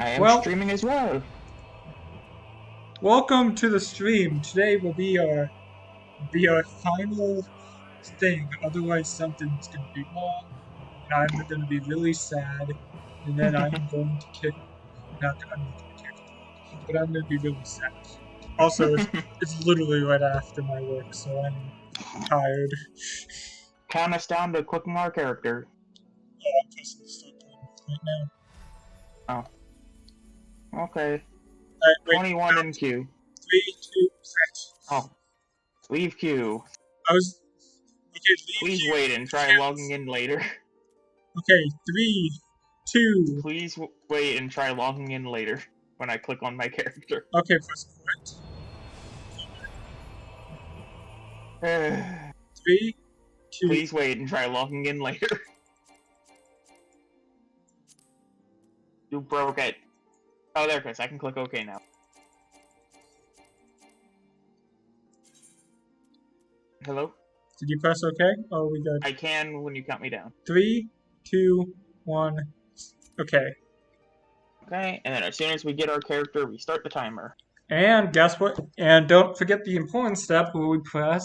I am streaming as well. Welcome to the stream. Today will be our final thing. Otherwise, something's gonna be wrong, and I'm gonna be really sad. And then I'm going to kick. I'm not gonna kick, but I'm gonna be really sad. Also, it's literally right after my work, so I'm tired. Count us down to clicking our character. Oh, I'm pressing start playing right now. Oh. Okay. Alright, wait. 21 in queue. 3, 2, 1. Oh. Leave queue. Okay, leave Please queue. wait and try logging in later. Okay, 3, 2. Please wait and try logging in later when I click on my character. Okay, press quit. 3, 2. Please wait and try logging in later. You broke it. Oh, there, Chris. I can click OK now. Hello? Did you press OK? Oh, we good. I can when you count me down. 3, 2, 1. Okay. Okay, and then as soon as we get our character, we start the timer. And guess what? And don't forget the important step where we press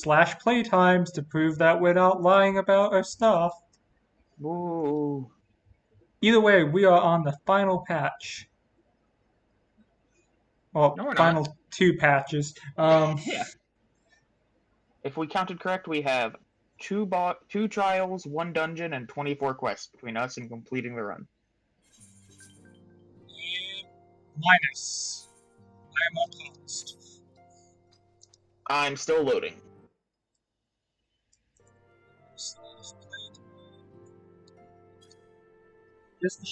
/playtimes to prove that we're not lying about our stuff. Ooh. Either way, we are on the final patch. Well, no, final not. 2 patches. Yeah. If we counted correct, we have 2 trials, 1 dungeon, and 24 quests between us and completing the run. Minus. I am unpaused. I'm still loading.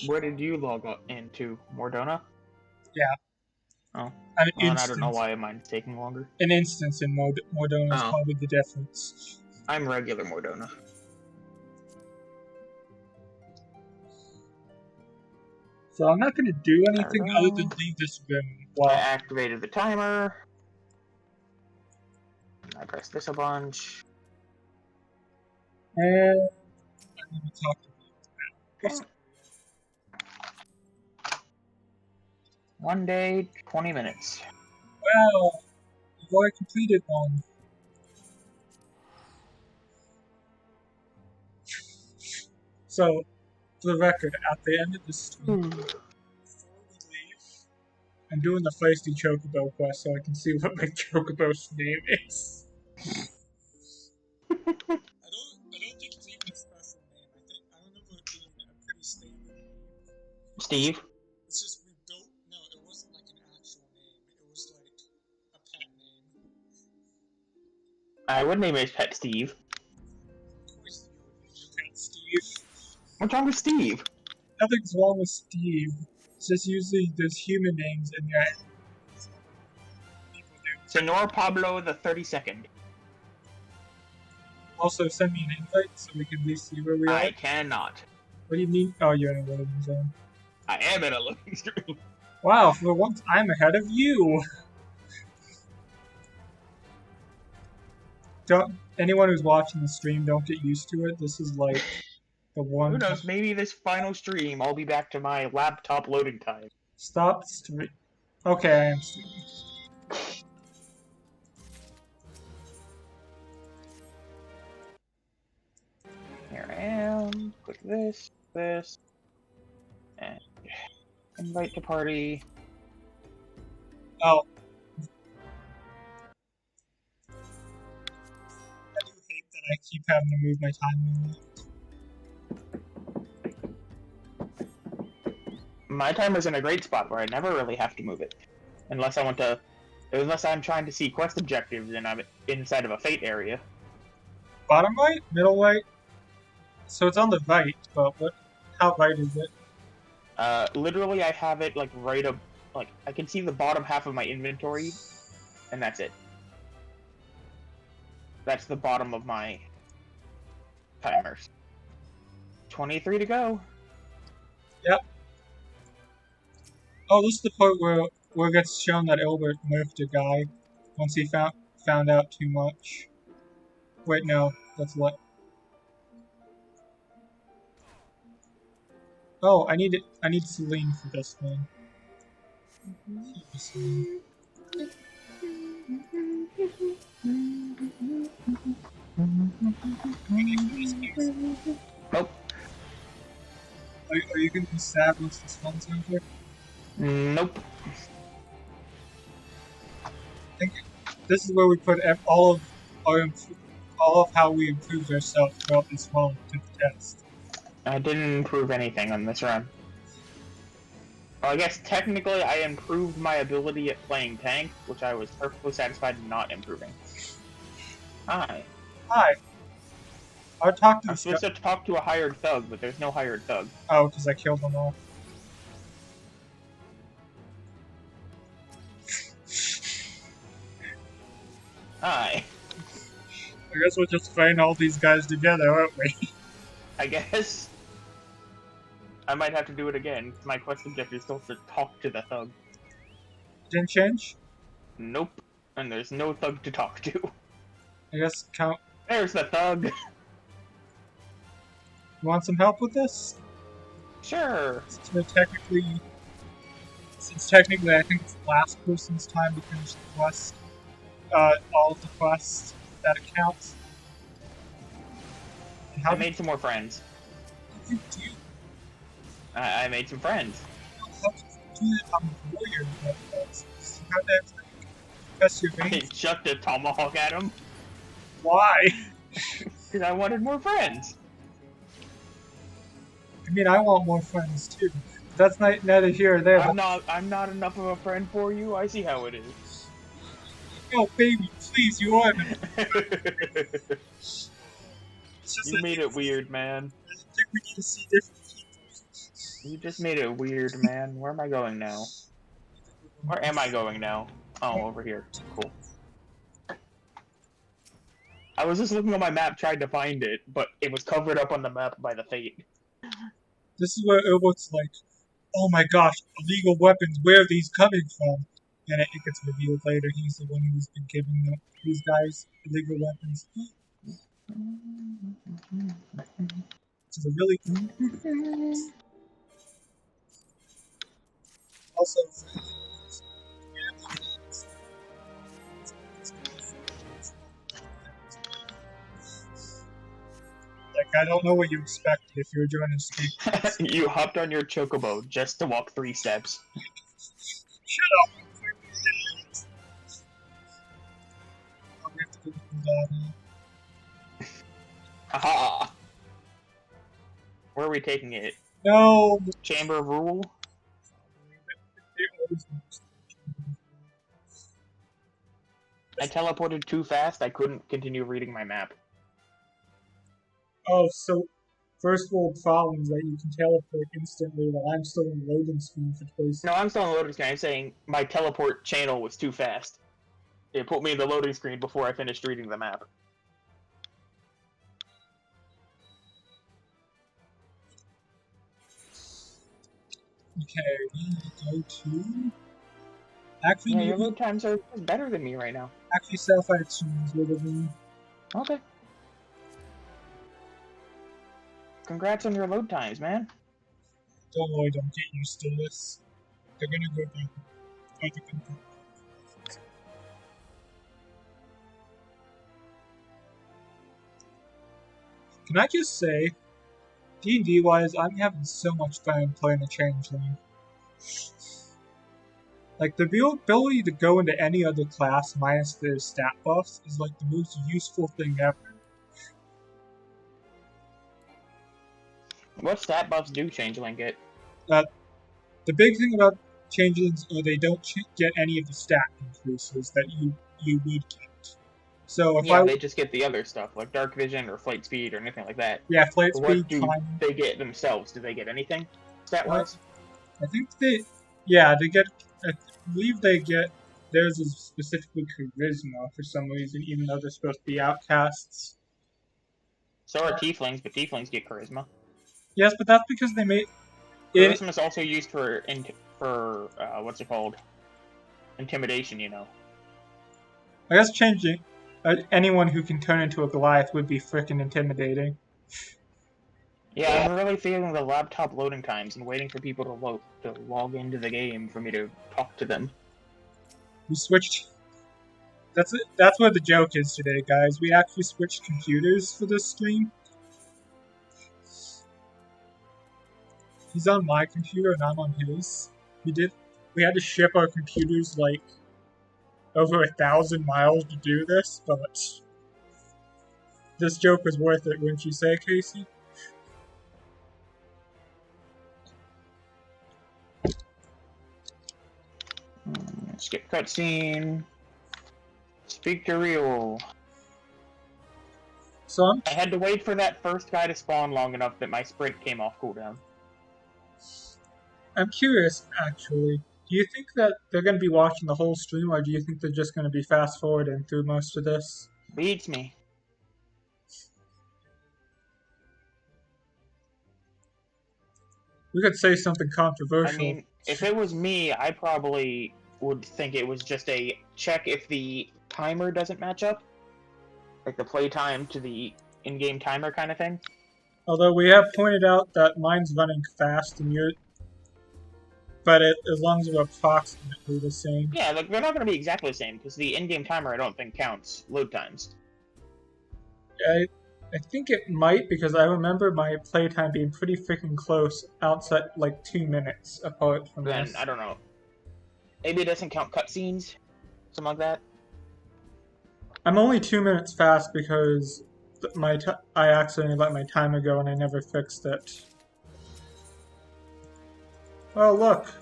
Where did you log into? Mordona? Yeah. Oh. Well, I don't know why mine's taking longer. An instance in Mordona is probably the difference. I'm regular Mordona. So I'm not going to do anything other than leave this room. I activated the timer. I pressed this a bunch. And I'm going to talk to you. 1 day, 20 minutes. Well, you've already completed one. So, for the record, at the end of the stream, before we leave, I'm doing the feisty Chocobo quest so I can see what my Chocobo's name is. I don't think it's even a special name. I remember it being a pretty standard name. Steve? It's just we built. No, it wasn't like an actual name. It was like a pet name. I would name his pet Steve. Of course you would name your pet Steve. What's wrong with Steve? Nothing's wrong with Steve. It's just usually there's human names in there. Senor Pablo the 32nd. Also, send me an invite so we can at least see where we are. I cannot. What do you mean? Oh, you're in a loading zone. I am in a loading screen. Wow, for once I'm ahead of you. Anyone who's watching the stream, don't get used to it. This is like the one. Who knows? Maybe this final stream, I'll be back to my laptop loading time. Stop stream. Okay, I am streaming. Here I am. Click this, and invite to party. Oh. I do hate that I keep having to move my timer. My timer's in a great spot where I never really have to move it. Unless I'm trying to see quest objectives and I'm inside of a fate area. Bottom right? Middle right? So it's on the right, but how right is it? Literally I have it like right up, like I can see the bottom half of my inventory, and that's it. That's the bottom of my timers. 23 to go. Yep. Oh, this is the part where it gets shown that Albert nerfed a guy once he found out too much. Wait, no, that's what. Oh, I need Celine for this one. Celine. Nope. Are you gonna be sad once this one's over? Nope. I think this is where we put all of all of how we improved ourselves throughout this run to the test. I didn't improve anything on this run. Well, I guess technically I improved my ability at playing tank, which I was perfectly satisfied in not improving. Hi. Hi. I'll talk to I'm this guy. supposed to talk to a hired thug, but there's no hired thug. Oh, because I killed them all. Hi. I guess we'll just find all these guys together, aren't we? I guess. I might have to do it again. My quest objective is still to talk to the thug. Didn't change? Nope. And there's no thug to talk to. I guess count. There's the thug. You want some help with this? Sure. So technically, I think it's the last person's time to finish the quest. All of the quests that it counts. And I made some more friends. How did you do? I made some friends. How did you do that on the warrior? How did I press your I veins? chucked a tomahawk at him Why? because I wanted more friends. I mean, I want more friends too. That's neither here or there. I'm not enough of a friend for you. I see how it is. Oh, baby, please, you are. You made it weird, man. I think we need to see different people. You just made it weird, man. Where am I going now? Where am I going now? Oh, over here. Cool. I was just looking on my map trying to find it, but it was covered up on the map by the fate. This is where it looks like, oh my gosh, illegal weapons, where are these coming from? And it gets revealed later he's the one who's been giving these guys illegal weapons. Which is a really also like I don't know what you expected if you're joining skate. You hopped on your chocobo just to walk 3 steps. Shut up! Oh, we have to go through that. Haha! Where are we taking it? No! Chamber of Rule? I teleported too fast, I couldn't continue reading my map. Oh, so first world problem is that you can teleport instantly while I'm still in loading screen for twice. No, I'm still in the loading screen. I'm saying my teleport channel was too fast. It put me in the loading screen before I finished reading the map. Okay, we need to go to... Actually, yeah, your load times are better than me right now. Actually, Sapphire Tunes would have been... Okay. Congrats on your load times, man. Don't worry, don't get used to this. They're gonna go down. Can I just say, D&D wise, I'm having so much fun playing a changeling. Like, the ability to go into any other class minus their stat buffs is like the most useful thing ever. What stat buffs do Changeling get? The big thing about changelings are they don't get any of the stat increases that you would get. So if they just get the other stuff, like Dark Vision or Flight Speed or anything like that. Yeah, Flight Speed. What do they get themselves? Do they get anything stat-wise? I think they get... I believe they get... Theirs is specifically Charisma for some reason, even though they're supposed to be outcasts. So are Tieflings, but Tieflings get Charisma. Yes, but that's because they made... Charisma is also used for what's it called? Intimidation, you know. I guess changing... anyone who can turn into a Goliath would be frickin' intimidating. Yeah, I'm really feeling the laptop loading times and waiting for people to log into the game for me to talk to them. We switched. That's it. That's what the joke is today, guys. We actually switched computers for this stream. He's on my computer and I'm on his. We had to ship our computers like over 1,000 miles to do this, but this joke was worth it, wouldn't you say, Casey? Skip cutscene. Speak to Real. So I had to wait for that first guy to spawn long enough that my sprint came off cooldown. I'm curious, actually. Do you think that they're going to be watching the whole stream, or do you think they're just going to be fast forwarding through most of this? Beats me. We could say something I controversial. mean, if it was me, I probably would think it was just a check if the timer doesn't match up. Like the play time to the in-game timer kind of thing. Although we have pointed out that mine's running fast and yours, but as long as we're approximately the same. Yeah, like they're not going to be exactly the same because the in-game timer I don't think counts load times. I think it might because I remember my playtime being pretty freaking close, outside like 2 minutes apart from Then this. I don't know. Maybe it doesn't count cutscenes, something like that. I'm only 2 minutes fast because I accidentally let my timer go and I never fixed it. Oh look,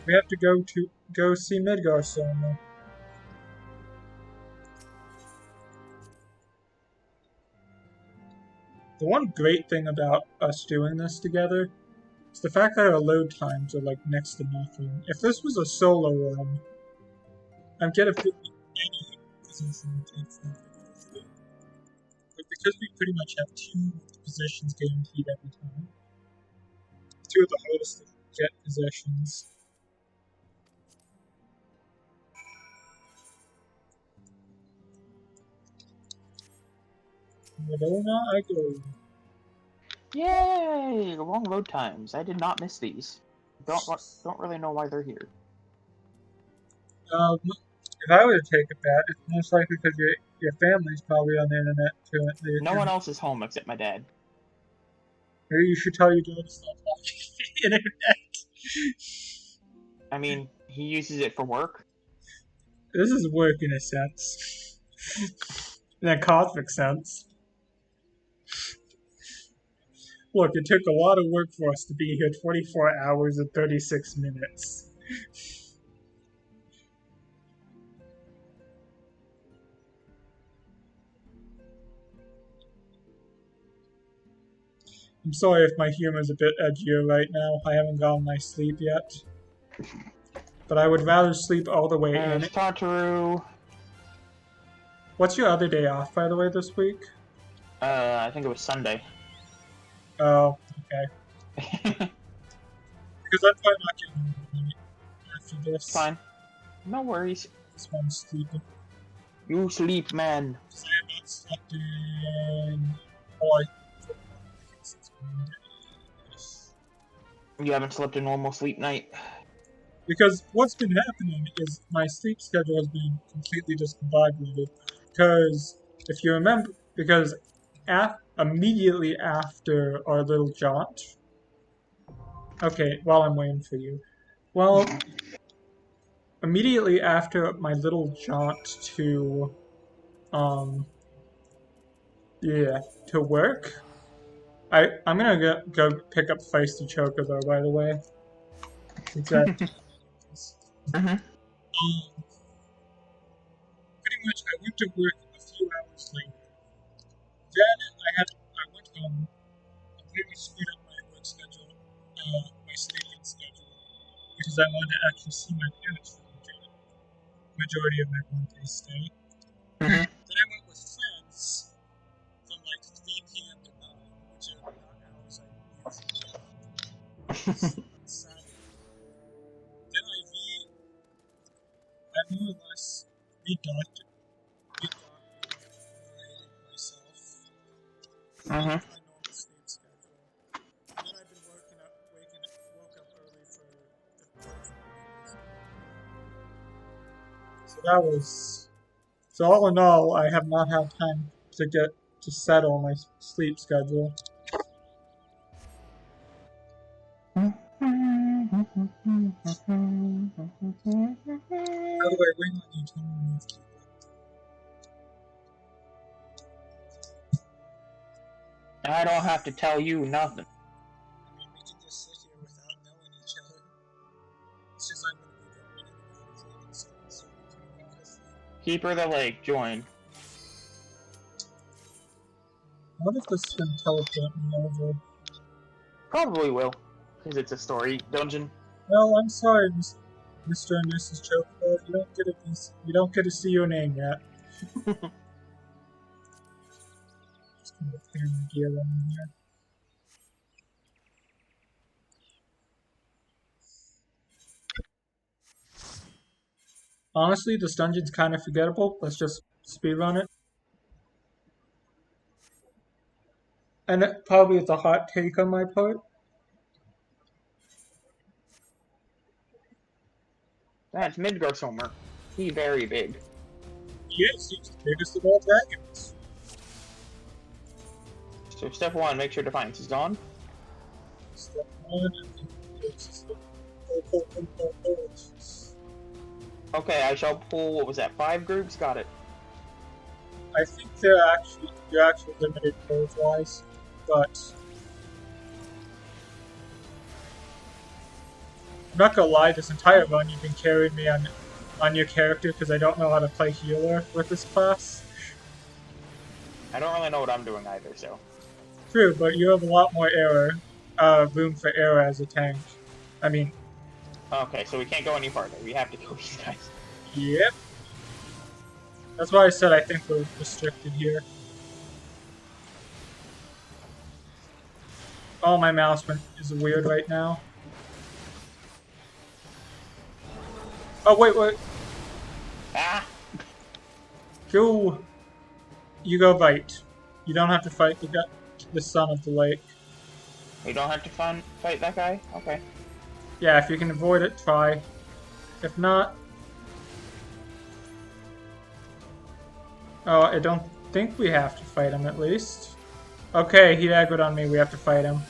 we have to go see Midgar somewhere. The one great thing about us doing this together is the fact that our load times are like next to nothing. If this was a solo run, I'd get a feeling any position would take forever to go through. But because we pretty much have 2 positions guaranteed every time, 2 of the hardest to get positions. Madonna, I go. Yay! Long load times. I did not miss these. Don't really know why they're here. If I were to take a bet, it's most likely because your family's probably on the internet currently. No one else is home except my dad. Maybe you should tell your dad to stop watching the internet. I mean, he uses it for work. This is work in a sense. In a cosmic sense. Look, it took a lot of work for us to be here 24 hours and 36 minutes. I'm sorry if my humor's a bit edgier right now. I haven't gotten my sleep yet. But I would rather sleep all the way in. There's Tataru. What's your other day off, by the way, this week? I think it was Sunday. Oh, okay. Because I'm probably not getting money after this. Fine. No worries. This one's sleeping. You sleep, man. Because I have not slept in... Oh, You haven't slept a normal sleep night. because what's been happening is my sleep schedule has been completely discombobulated. Because if you remember, because immediately after our little jaunt. Okay, while I'm waiting for you. Well, immediately after my little jaunt to, to work, I'm gonna go pick up Feisty Chocobo, by the way. Exactly. Mm-hmm. Pretty much, I went to work a few hours later. Then I went home, completely screwed up my work schedule, my sleeping schedule, because I wanted to actually see my parents for the majority of my one-day stay. Mm-hmm. Then I went with friends from like 3 p.m. to 9, which are not hours I usually Saturday. Then I more or less redoctorated myself. Mm-hmm. My normal So that was. So all in all, I have not had time to get to settle my sleep schedule. By the way, wait on you. Tell me when you have to. I don't have to tell you nothing. I mean, we can just sit here without knowing each other. It's just I'm going to be going in and out of so we can just. Keeper the lake, join. What if this can teleport me over? Probably will, because it's a story dungeon. Well, I'm sorry, Mr. and Mrs. Chobo. You don't get to see your name yet. Just gonna clear my gear on here. Honestly, this dungeon's kind of forgettable. Let's just speedrun it. And it probably is a hot take on my part. That's Midgarsomer. He very big. Yes, he's the biggest of all dragons. So step 1, make sure Defiance is on. Step 1, Okay, I shall pull, what was that, 5 groups? Got it. I think they're actually limited pose-wise, but I'm not gonna lie, this entire run you've been carrying me on your character because I don't know how to play healer with this class. I don't really know what I'm doing either, so. True, but you have a lot more room for error as a tank. I mean... Okay, so we can't go any farther. We have to kill these guys. Yep. That's why I said I think we're restricted here. Oh, my mouse is weird right now. Oh, wait. Ah! Go. You go right. You don't have to fight the son of the lake. We don't have to fight that guy? Okay. Yeah, if you can avoid it, try. If not... Oh, I don't think we have to fight him, at least. Okay, he aggroed on me. We have to fight him.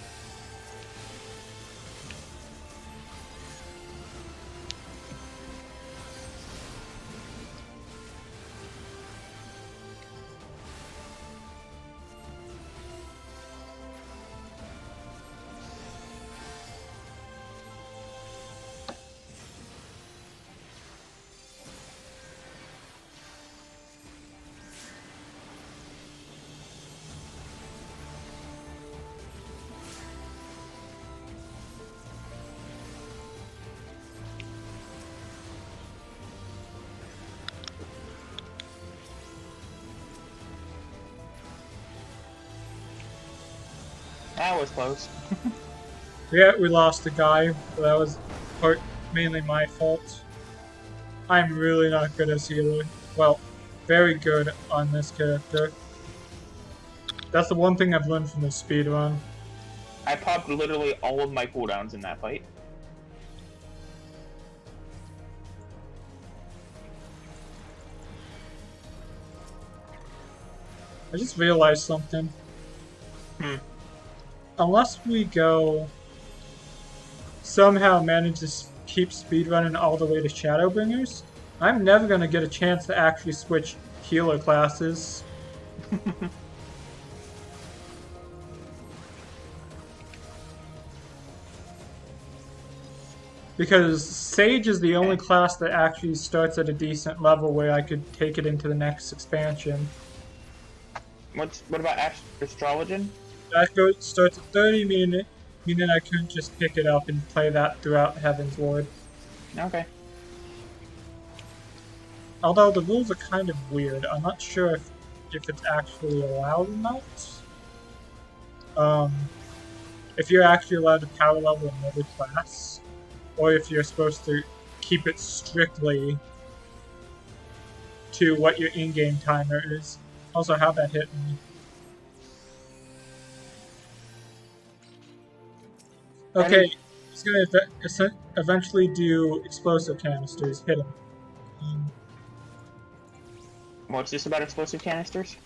That was close. Yeah, we lost the guy, but that was mainly my fault. I'm really not good as healer. Well, very good on this character. That's the one thing I've learned from this speedrun. I popped literally all of my cooldowns in that fight. I just realized something. Unless we somehow manage to keep speedrunning all the way to Shadowbringers, I'm never going to get a chance to actually switch healer classes. Because Sage is the only class that actually starts at a decent level where I could take it into the next expansion. What about Astrologian? That starts at 30, meaning I couldn't just pick it up and play that throughout Heaven's Ward. Okay. Although the rules are kind of weird. I'm not sure if it's actually allowed or not. If you're actually allowed to power level another class, or if you're supposed to keep it strictly to what your in-game timer is. Also, how that hit me. Okay, he's gonna eventually do explosive canisters. Hit him. What's this about explosive canisters?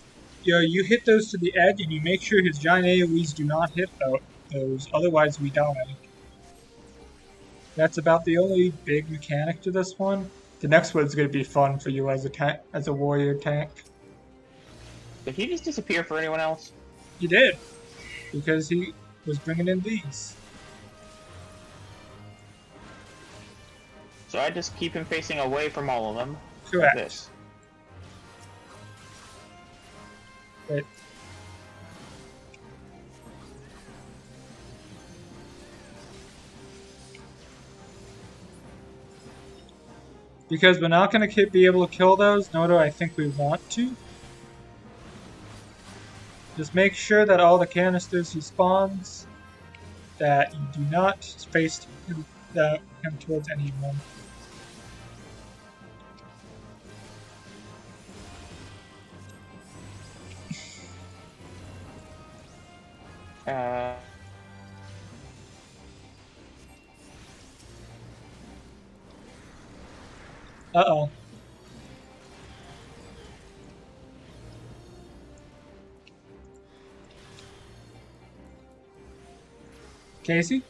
You hit those to the edge, and you make sure his giant AoEs do not hit those, otherwise we die. That's about the only big mechanic to this one. The next one's going to be fun for you as a warrior tank. Did he just disappear for anyone else? He did, because he was bringing in these. So I just keep him facing away from all of them. Correct. Like this. But because we're not going to be able to kill those, nor do I think we want to. Just make sure that all the canisters he spawns, that you do not face him towards any of them. Uh-oh. Casey?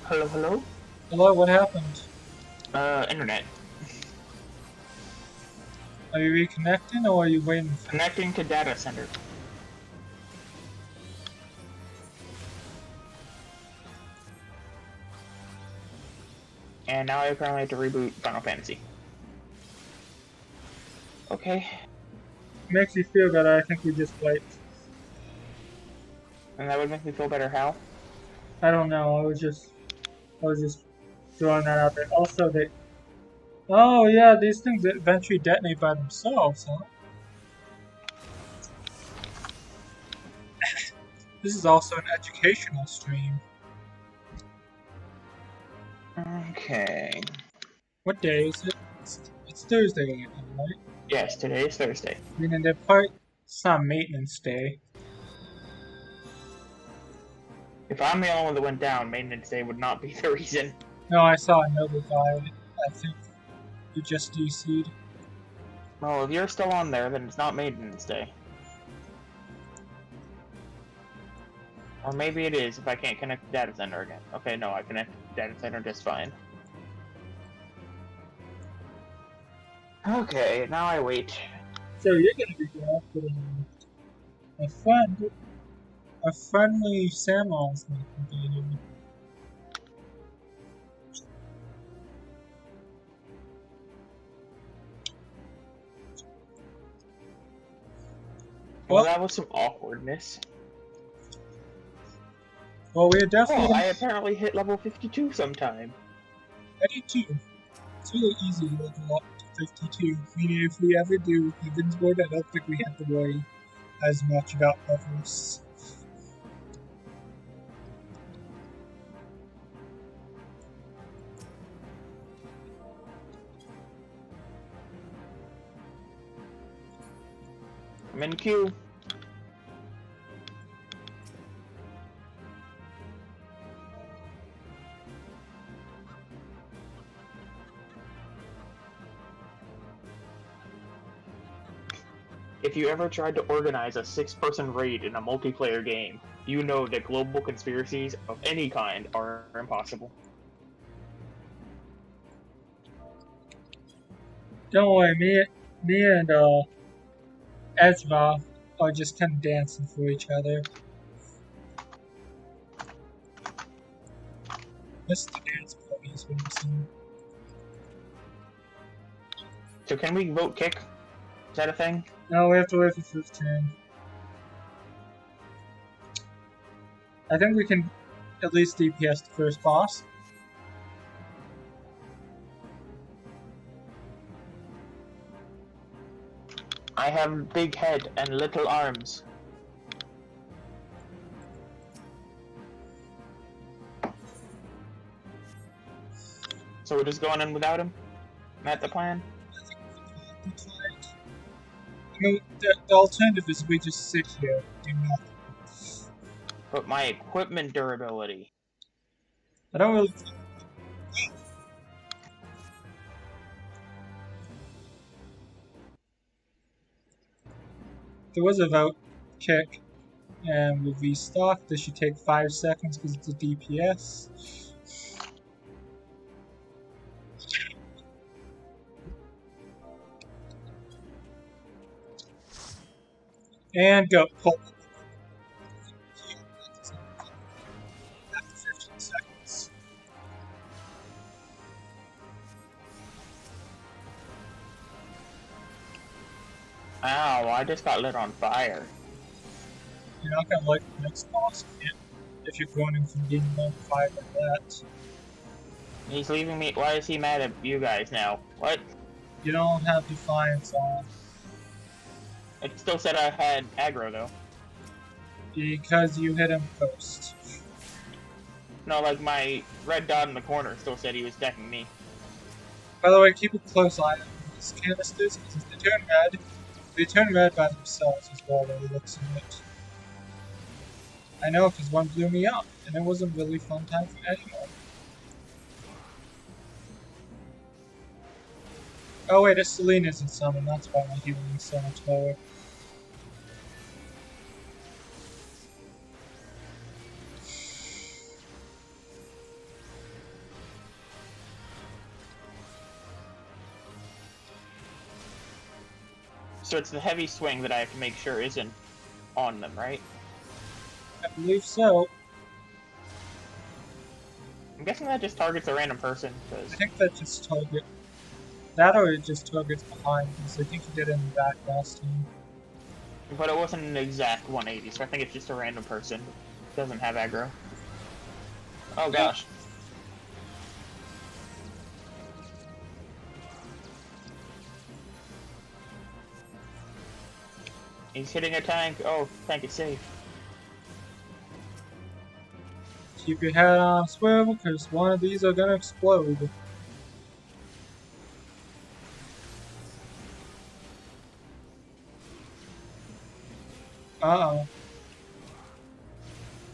Hello, hello? Hello, what happened? Internet. Are you reconnecting or are you waiting? Connecting to data center. And now I apparently have to reboot Final Fantasy. Okay. Makes you feel better, I think we just played. And that would make me feel better how? I don't know, I was just throwing that out there. Also, oh yeah, these things eventually detonate by themselves, huh? This is also an educational stream. Okay. What day is it? It's Thursday again, right? Yes, today is Thursday. Meaning it's not maintenance day. If I'm the only one that went down, maintenance day would not be the reason. No, I saw another guy. I think he just DC'd. Well, if you're still on there, then it's not maintenance day. Or maybe it is if I can't connect the data center again. Okay, no, I connect the data center just fine. Okay, now I wait. So you're gonna be drafting a friendly Samuel's game. Well, that was some awkwardness. Well, we're definitely. Oh, I apparently hit level 52 sometime. I did too. It's really easy to level up to 52. Meaning, if we ever do Heaven's Ward, I don't think we have to worry as much about levels. I'm in queue. If you ever tried to organize a 6-person raid in a multiplayer game, you know that global conspiracies of any kind are impossible. Don't worry, me and Ezra are just kind of dancing for each other. This is the dance party is what I'm saying. So can we vote kick? Is that a thing? No, we have to wait for 15. I think we can at least DPS the first boss. I have big head and little arms. So we're just going in without him? That's the plan? I mean, the alternative is we just sit here, do nothing. But my equipment durability. I don't really. There was a vote check, and with restock, this should take 5 seconds because it's a DPS. And go. Pull. After 15 seconds. Ow, I just got lit on fire. You're not gonna like the next boss if you're going from being on fire like that. He's leaving me. Why is he mad at you guys now? What? You don't have Defiance on. It still said I had aggro though. Because you hit him first. No, like my red dot in the corner still said he was attacking me. By the way, keep a close eye on these canisters, because if they turn red by themselves as well by the looks of it. I know, because one blew me up, and it wasn't really fun time for anyone. Oh wait, Celine isn't summoned, that's why my healing is so much lower. So it's the heavy swing that I have to make sure isn't on them, right? I believe so. I'm guessing that just targets a random person, I because... think that just target. That or it just targets behind, because I think he did it in the back last time. But it wasn't an exact 180, so I think it's just a random person. Doesn't have aggro. Oh gosh. He's hitting a tank. Oh, tank is safe. Keep your head on swivel, because one of these are gonna explode. Uh-oh.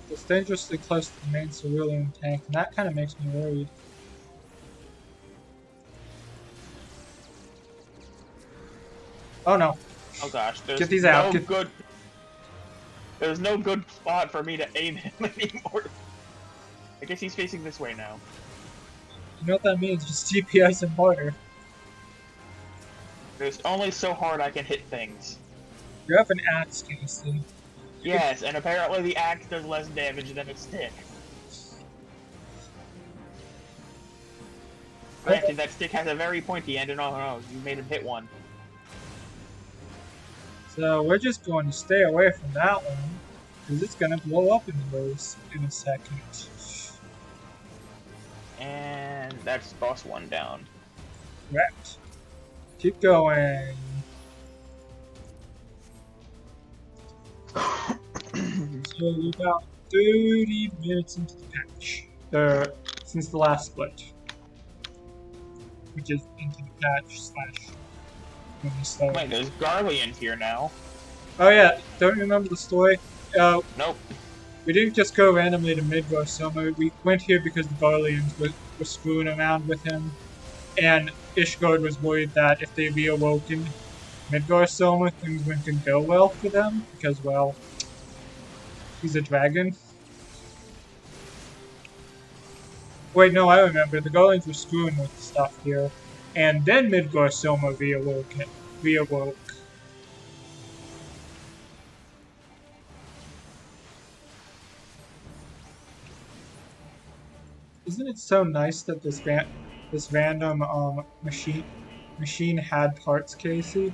It's dangerously close to the main cerulean tank, and that kind of makes me worried. Oh no. Oh gosh, there's Get these out. no good... There's no good spot for me to aim him anymore. I guess he's facing this way now. You know what that means? Just DPS and harder. There's only so hard I can hit things. You have an axe, Casey. Yes, and apparently the axe does less damage than a stick. Granted, that stick has a very pointy end, and oh no, you made him hit one. So we're just going to stay away from that one, because it's going to blow up in a second. And that's boss one down. Correct. Keep going. So we're about 30 minutes into the patch. Since the last split. Which is into the patch slash when we start. Wait, there's Garleans here now. Oh yeah, don't you remember the story? Nope. We didn't just go randomly to Midgar Soma. We went here because the Garleans were screwing around with him. And Ishgard was worried that if they reawoken Midgar Soma, things wouldn't go well for them. Because, well, he's a dragon. Wait, no, I remember. The Garleans were screwing with stuff here. And then Midgar Soma reawoke. Isn't it so nice that this random machine had parts, Casey?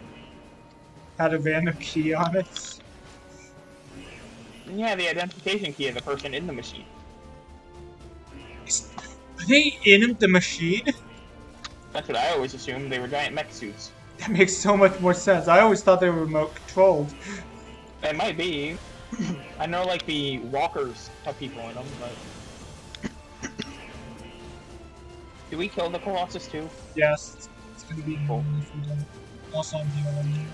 Had a random key on it? Yeah, the identification key of the person in the machine. Are they in the machine? That's what I always assumed. They were giant mech suits. That makes so much more sense. I always thought they were remote controlled. It might be. I know, like, the walkers have people in them, but... Do we kill the Colossus, too? Yes, it's gonna be Cool. easy for them. Also, I'm healing you.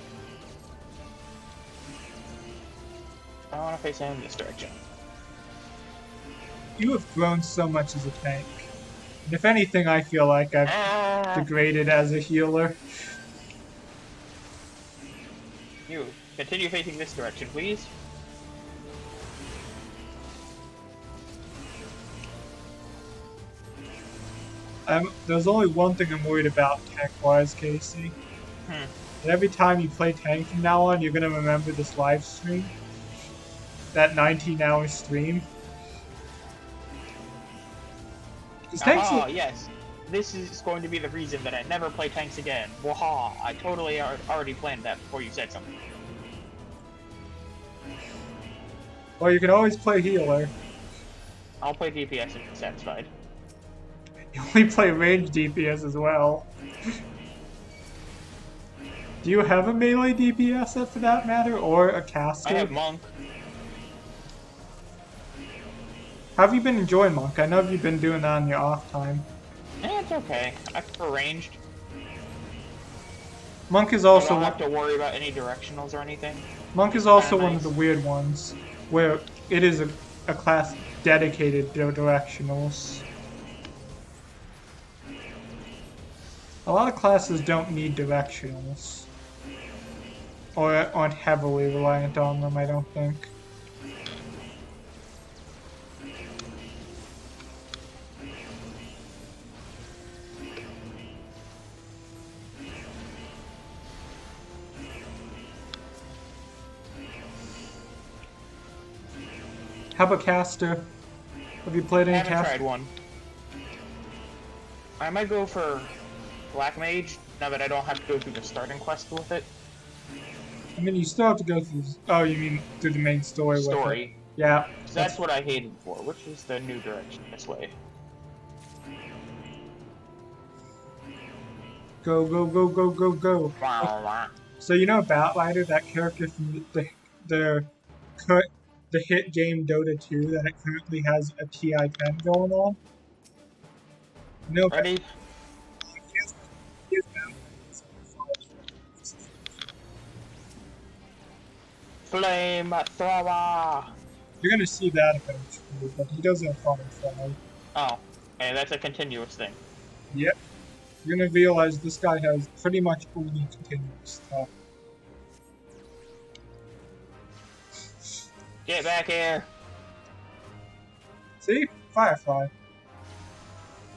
I want to face him in this direction. You have grown so much as a tank. And if anything, I feel like I've degraded as a healer. You, continue facing this direction, please. There's only one thing I'm worried about tank-wise, Casey. And every time you play tank from now on, you're gonna remember this live stream. That 19-hour stream. Ah, yes. This is going to be the reason that I never play tanks again. Waha! I totally already planned that before you said something. Well, you can always play healer. I'll play DPS if you're satisfied. You only play range DPS as well. Do you have a melee DPS set for that matter, or a caster? I have Monk. How have you been enjoying Monk? I know you've been doing that on your off time. It's okay. I prefer ranged. Monk is also... I don't have to worry about any directionals or anything. Monk is also one of the weird ones, where it is a class dedicated to directionals. A lot of classes don't need directionals. Or aren't heavily reliant on them, I don't think. How about caster? Have you played any caster? I haven't tried one. I might go for Black Mage, now that I don't have to go through the starting quest with it. I mean, you still have to go through... Oh, you mean through the main story with it. Yeah. So that's what I hated for, which is the new direction this way. Go, go, go, go, go, go. So you know Batrider, that character from the hit game Dota 2 that it currently has a TI-10 going on? No. Ready? Flame thrower! You're gonna see that eventually, but he doesn't follow fly. Oh, and that's a continuous thing. Yep. You're gonna realize this guy has pretty much only continuous stuff. Get back here! See? Firefly.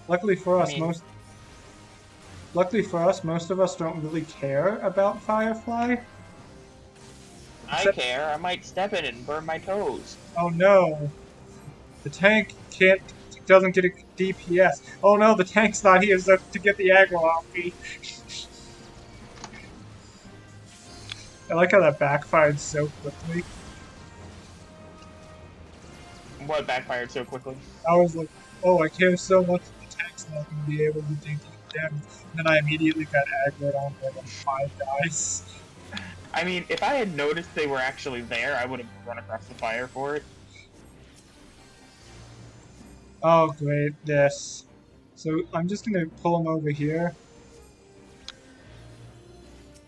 Luckily for us, most of us don't really care about Firefly. I care. I might step in it and burn my toes. Oh no. The tank doesn't get a DPS. Oh no, the tank's not here to get the aggro off me. I like how that backfired so quickly. What backfired so quickly? I was like, oh, I care so much that the tank's not going to be able to take damage. And then I immediately got aggroed on by like 5 guys. I mean, if I had noticed they were actually there, I would have run across the fire for it. Oh, great, this. So I'm just going to pull him over here.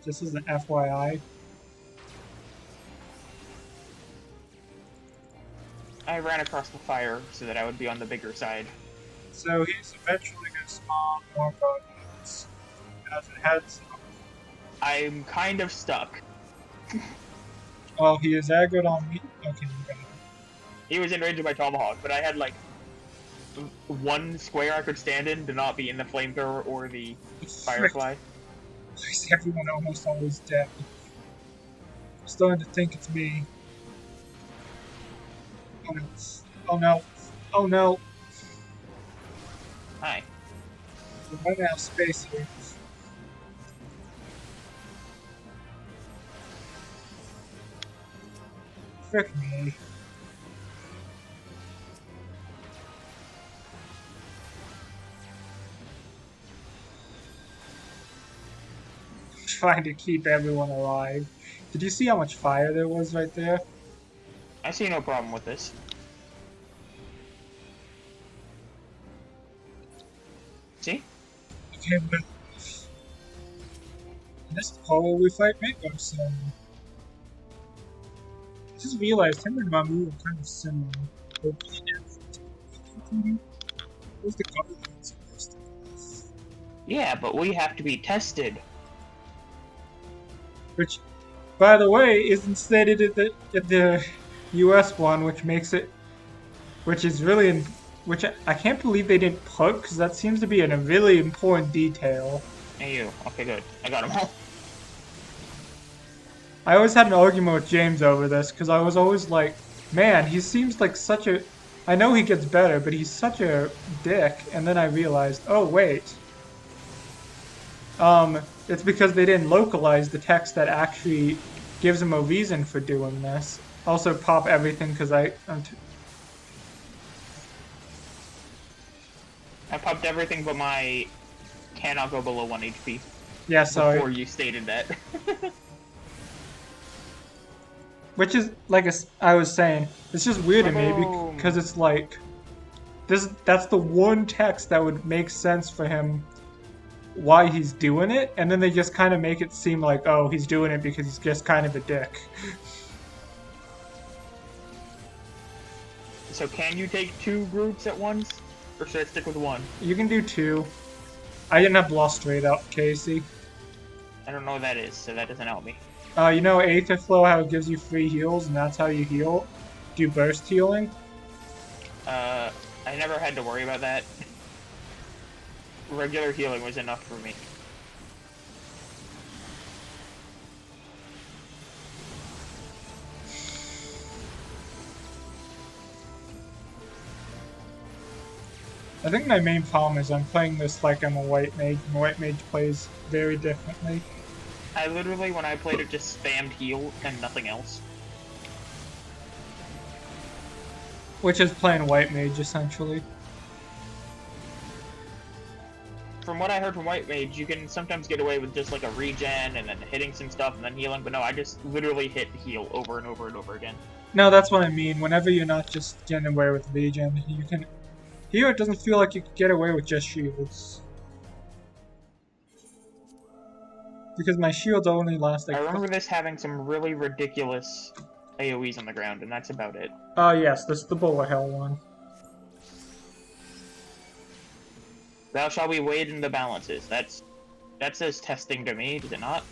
Just as an FYI. I ran across the fire so that I would be on the bigger side. So he's eventually going to spawn more bones. As it heads up. I'm kind of stuck. Oh, he is aggroed on me? Okay, you got it. He was in range of my tomahawk, but I had like one square I could stand in to not be in the flamethrower or the firefly. Why is everyone almost always dead? I'm starting to think it's me. Oh no. Oh no. Oh no. Hi. We're running out of space here. Frick me. trying to keep everyone alive. Did you see how much fire there was right there? I see no problem with this. See? Okay, but in this poll we fight Mako, so I just realized him and Mamu are kind of similar. Where's the government supposed to be? Yeah, but we have to be tested. Which, by the way, isn't stated in the US one, which makes it, which is really, which I can't believe they didn't put, because that seems to be a really important detail. Hey you. Okay, good. I got them all. I always had an argument with James over this, because I was always like, man, he seems like such a, I know he gets better, but he's such a dick, and then I realized, oh wait. It's because they didn't localize the text that actually gives him a reason for doing this. Also pop everything because I popped everything but my cannot go below 1 HP. Yeah, sorry. Before you stated that. Which is, like I was saying, it's just weird to me because it's like, that's the one text that would make sense for him why he's doing it, and then they just kind of make it seem like, oh, he's doing it because he's just kind of a dick. So can you take 2 groups at once? Or should I stick with 1? You can do 2. I didn't have Lost straight up, Casey. I don't know what that is, so that doesn't help me. You know Aether Flow, how it gives you free heals, and that's how you heal? Do burst healing? I never had to worry about that. Regular healing was enough for me. I think my main problem is I'm playing this like I'm a white mage, and white mage plays very differently. I literally, when I played it, just spammed heal and nothing else. Which is playing white mage, essentially. From what I heard from white mage, you can sometimes get away with just like a regen and then hitting some stuff and then healing, but no, I just literally hit heal over and over and over again. No, that's what I mean. Whenever you're not just getting away with regen, you can... Here it doesn't feel like you can get away with just shields. Because my shields only last like... I remember this having some really ridiculous AoEs on the ground, and that's about it. Oh yes, this is the bullet hell one. Thou shall be weighed in the balances. That says testing to me, does it not?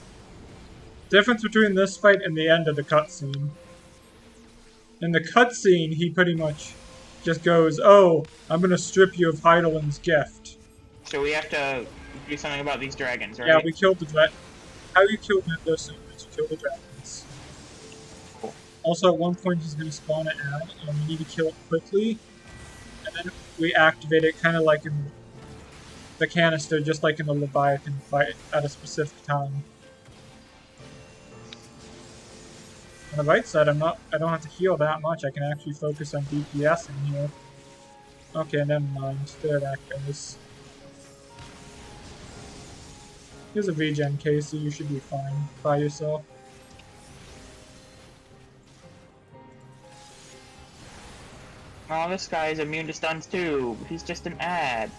Difference between this fight and the end of the cutscene. In the cutscene, he pretty much just goes, "Oh, I'm gonna strip you of Heidelin's gift." So we have to do something about these dragons, right? Yeah, we killed the dragon. How you kill Mendoza is you kill the dragons. Cool. Also, at one point, he's gonna spawn an ad, and we need to kill it quickly. And then we activate it, kind of like in the canister, just like in the Leviathan fight at a specific time. On the right side, I don't have to heal that much. I can actually focus on DPS in here. Okay, never mind. There that goes. Here's a regen case, so you should be fine by yourself. Oh, this guy is immune to stuns too. He's just an ad.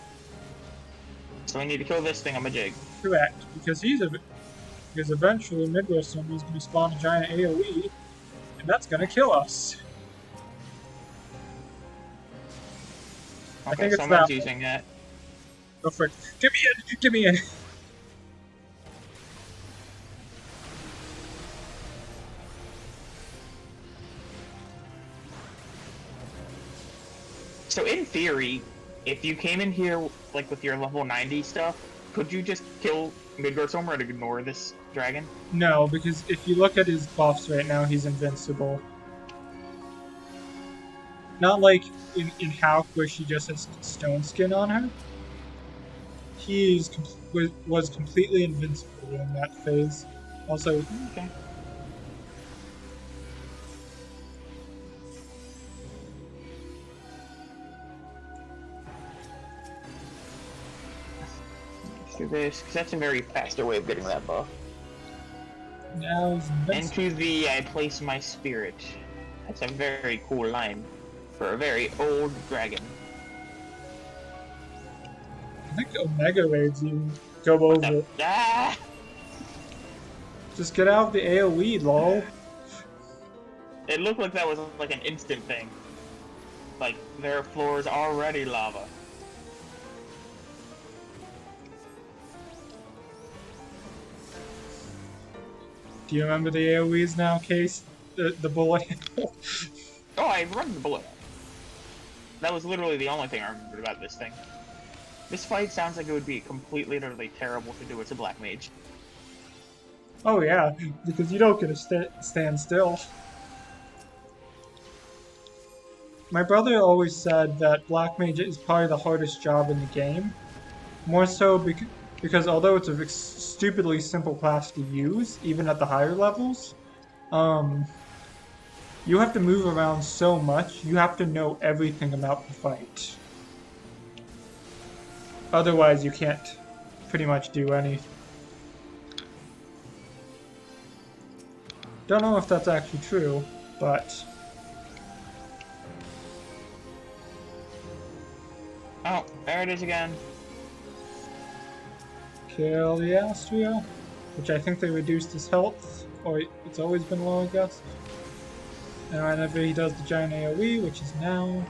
So we need to kill this thing on a jig. Correct, because eventually Midwest somebody's going to spawn a giant AoE, and that's going to kill us. Okay, I think it's someone's that using that. Go for it. Get me in! Get me in! So in theory, if you came in here like with your level 90 stuff, could you just kill Midgardsormr and ignore this dragon? No, because if you look at his buffs right now, he's invincible. Not like in Hauk where she just has stone skin on her. He was completely invincible in that phase. Also, okay. Let's do this, because that's a very faster way of getting that buff. Now is the best. Into thee I place my spirit. That's a very cool line for a very old dragon. I think Omega Raids even go over it. Ah! Just get out of the AoE, lol. It looked like that was like an instant thing. Like, their floor is already lava. Do you remember the AoEs now, Case? The bullet? Oh, I remember the bullet. That was literally the only thing I remembered about this thing. This fight sounds like it would be completely, utterly terrible to do as a black mage. Oh yeah, because you don't get to stand still. My brother always said that Black Mage is probably the hardest job in the game. More so because although it's a stupidly simple class to use, even at the higher levels, you have to move around so much, you have to know everything about the fight. Otherwise, you can't pretty much do anything. Don't know if that's actually true, but... Oh, there it is again. Kill the Astria, which I think they reduced his health, or it's always been low, I guess. And whenever he does the giant AoE, which is now...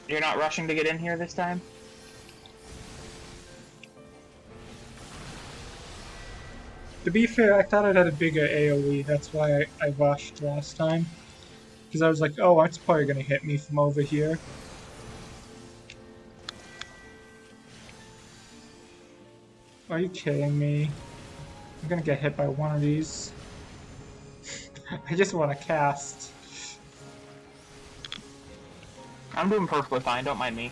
You're not rushing to get in here this time? To be fair, I thought it had a bigger AoE, that's why I rushed last time. Because I was like, oh, it's probably going to hit me from over here. Are you kidding me? I'm going to get hit by one of these. I just want to cast. I'm doing perfectly fine, don't mind me.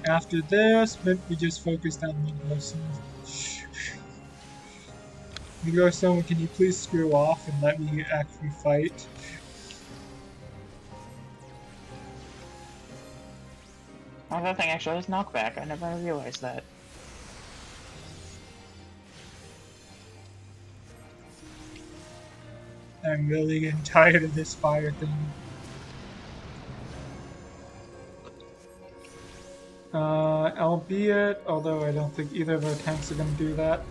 After this, we just focused on Migloson. Migloson, can you please screw off and let me actually fight? Oh, that thing actually has knockback. I never realized that. I'm really getting tired of this fire thing. Albeit, although I don't think either of our tanks are going to do that.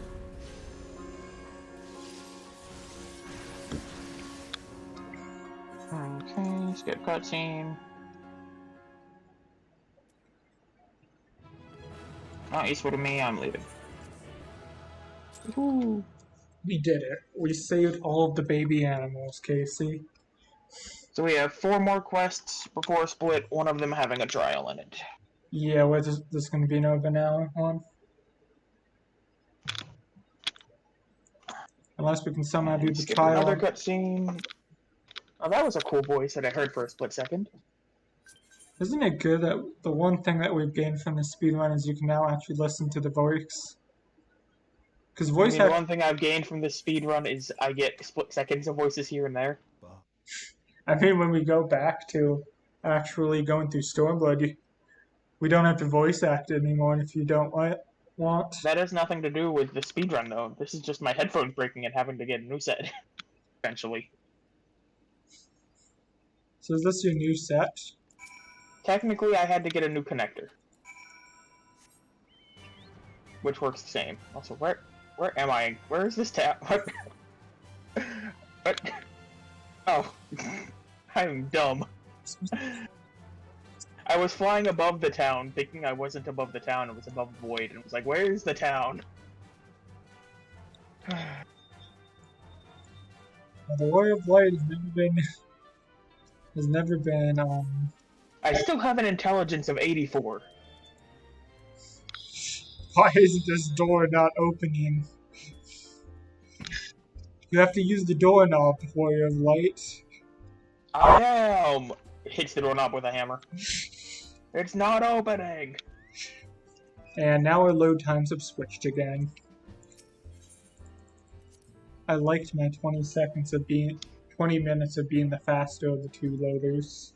Okay, skip cutscene. Oh, Eastwood of me, I'm leaving. Woohoo! We did it. We saved all of the baby animals, Casey. So we have 4 more quests before a split, one of them having a trial in it. Yeah, this is going to be an over now one. Unless we can somehow do And the skip trial another on... cutscene. Oh, that was a cool voice that I heard for a split second. Isn't it good that the one thing that we've gained from this speedrun is you can now actually listen to the voice? Because I voice mean, the act... one thing I've gained from this speedrun is I get split seconds of voices here and there. I mean, when we go back to actually going through Stormblood, we don't have to voice act anymore if you don't want. That has nothing to do with the speedrun, though. This is just my headphones breaking and having to get a new set, eventually. So is this your new set? Technically, I had to get a new connector, which works the same. Also, where am I? Where is this tap? What? What? Oh, I'm dumb. I was flying above the town, thinking I wasn't above the town, it was above void, and it was like, where's the town? Well, the Warrior of Light has never been I still have an intelligence of 84. why isn't this door not opening? You have to use the doorknob, Warrior of Light. I am! Hits the doorknob with a hammer. It's not opening! And now our load times have switched again. I liked my 20 minutes of being the faster of the two loaders.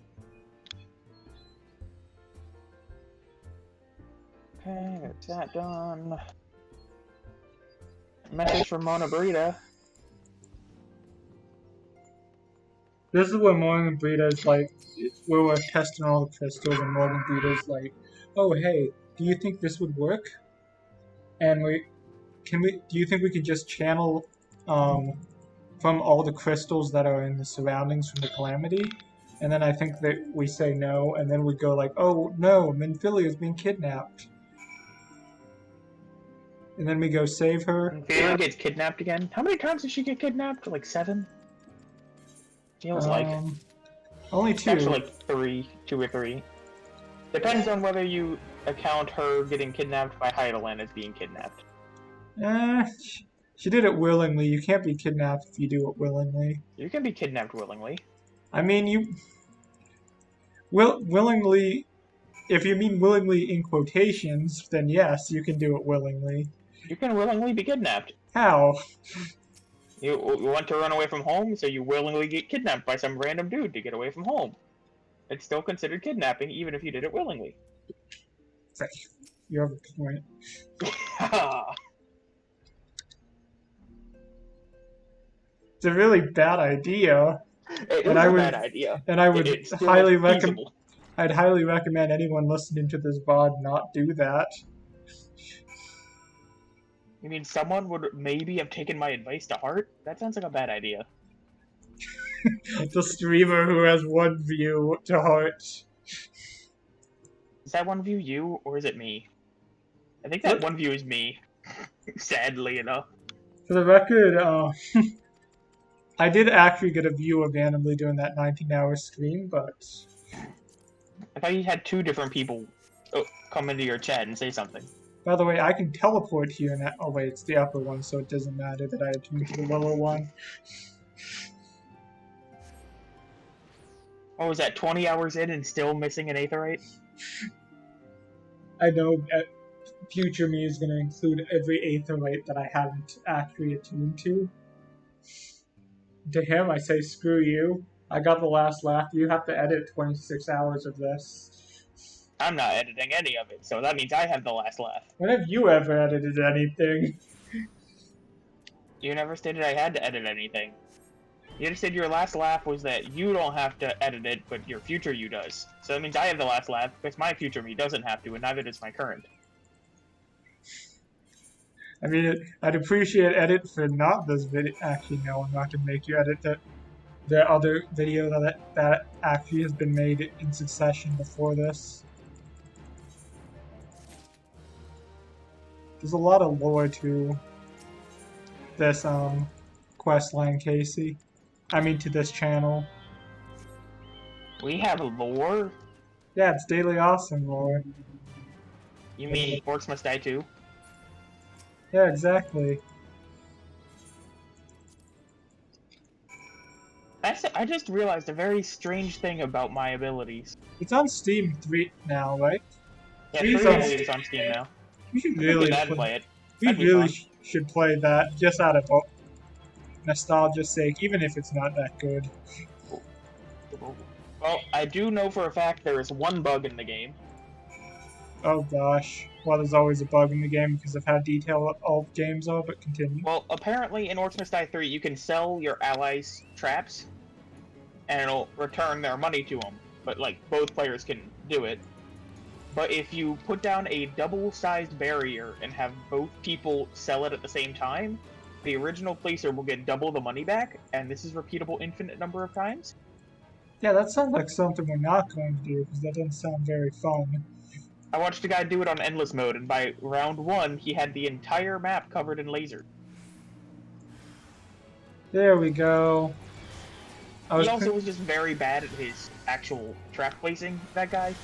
Okay, that's that done. Message from Mona Brita. This is where Morgan Breda's like, where we're testing all the crystals, and Morgan Breda's like, oh hey, do you think this would work? And do you think we could just channel from all the crystals that are in the surroundings from the calamity? And then I think that we say no, and then we go like, oh no, Minfilia is being kidnapped. And then we go save her. Minfilia gets kidnapped again. How many times did she get kidnapped? Like 7? Feels like. Only It's 2. actually like 2 or 3. Depends on whether you account her getting kidnapped by Heideland as being kidnapped. She did it willingly. You can't be kidnapped if you do it willingly. You can be kidnapped willingly. I mean, you willingly. If you mean willingly in quotations, then yes, you can do it willingly. You can willingly be kidnapped. How? You want to run away from home, so you willingly get kidnapped by some random dude to get away from home. It's still considered kidnapping, even if you did it willingly. You have a point. It's a really bad idea. It was a bad idea. And I would highly recommend. Feasible. I'd highly recommend anyone listening to this VOD not do that. You mean someone would maybe have taken my advice to heart? That sounds like a bad idea. The streamer who has one view to heart. Is that one view you, or is it me? I think that one view is me. Sadly enough. For the record, I did actually get a view of randomly doing that 19-hour stream, but... I thought you had 2 different people come into your chat and say something. By the way, I can teleport here and that... Oh wait, it's the upper one, so it doesn't matter that I tuned to the lower one. What was that, 20 hours in and still missing an Aetherite? I know that future me is going to include every Aetherite that I haven't actually attuned to. To him, I say, screw you. I got the last laugh. You have to edit 26 hours of this. I'm not editing any of it, so that means I have the last laugh. When have you ever edited anything? You never stated I had to edit anything. You just said your last laugh was that you don't have to edit it, but your future you does. So that means I have the last laugh, because my future me doesn't have to, and neither does my current. I mean, I'd appreciate edit for not this video. Actually, no, I'm not going to make you edit the other video that actually has been made in succession before this. There's a lot of lore to this quest line, Casey. I mean, to this channel. We have lore? Yeah, it's Dailyawesome lore. You mean Orcs Must Die too? Yeah, exactly. I just realized a very strange thing about my abilities. It's on Steam 3 now, right? Yeah, 3 is on Steam now. We should really play it. We really should play that just out of nostalgia's sake, even if it's not that good. Well, I do know for a fact there is one bug in the game. Oh gosh. Well, there's always a bug in the game because of how detailed all games are, but continue. Well, apparently in Orcs Must Die 3, you can sell your allies traps, and it'll return their money to them. But, like, both players can do it. But if you put down a double-sized barrier and have both people sell it at the same time, the original placer will get double the money back, and this is repeatable infinite number of times. Yeah, that sounds like something we're not going to do, because that doesn't sound very fun. I watched a guy do it on endless mode, and by round 1, he had the entire map covered in laser. There we go. He also was just very bad at his actual trap placing, that guy.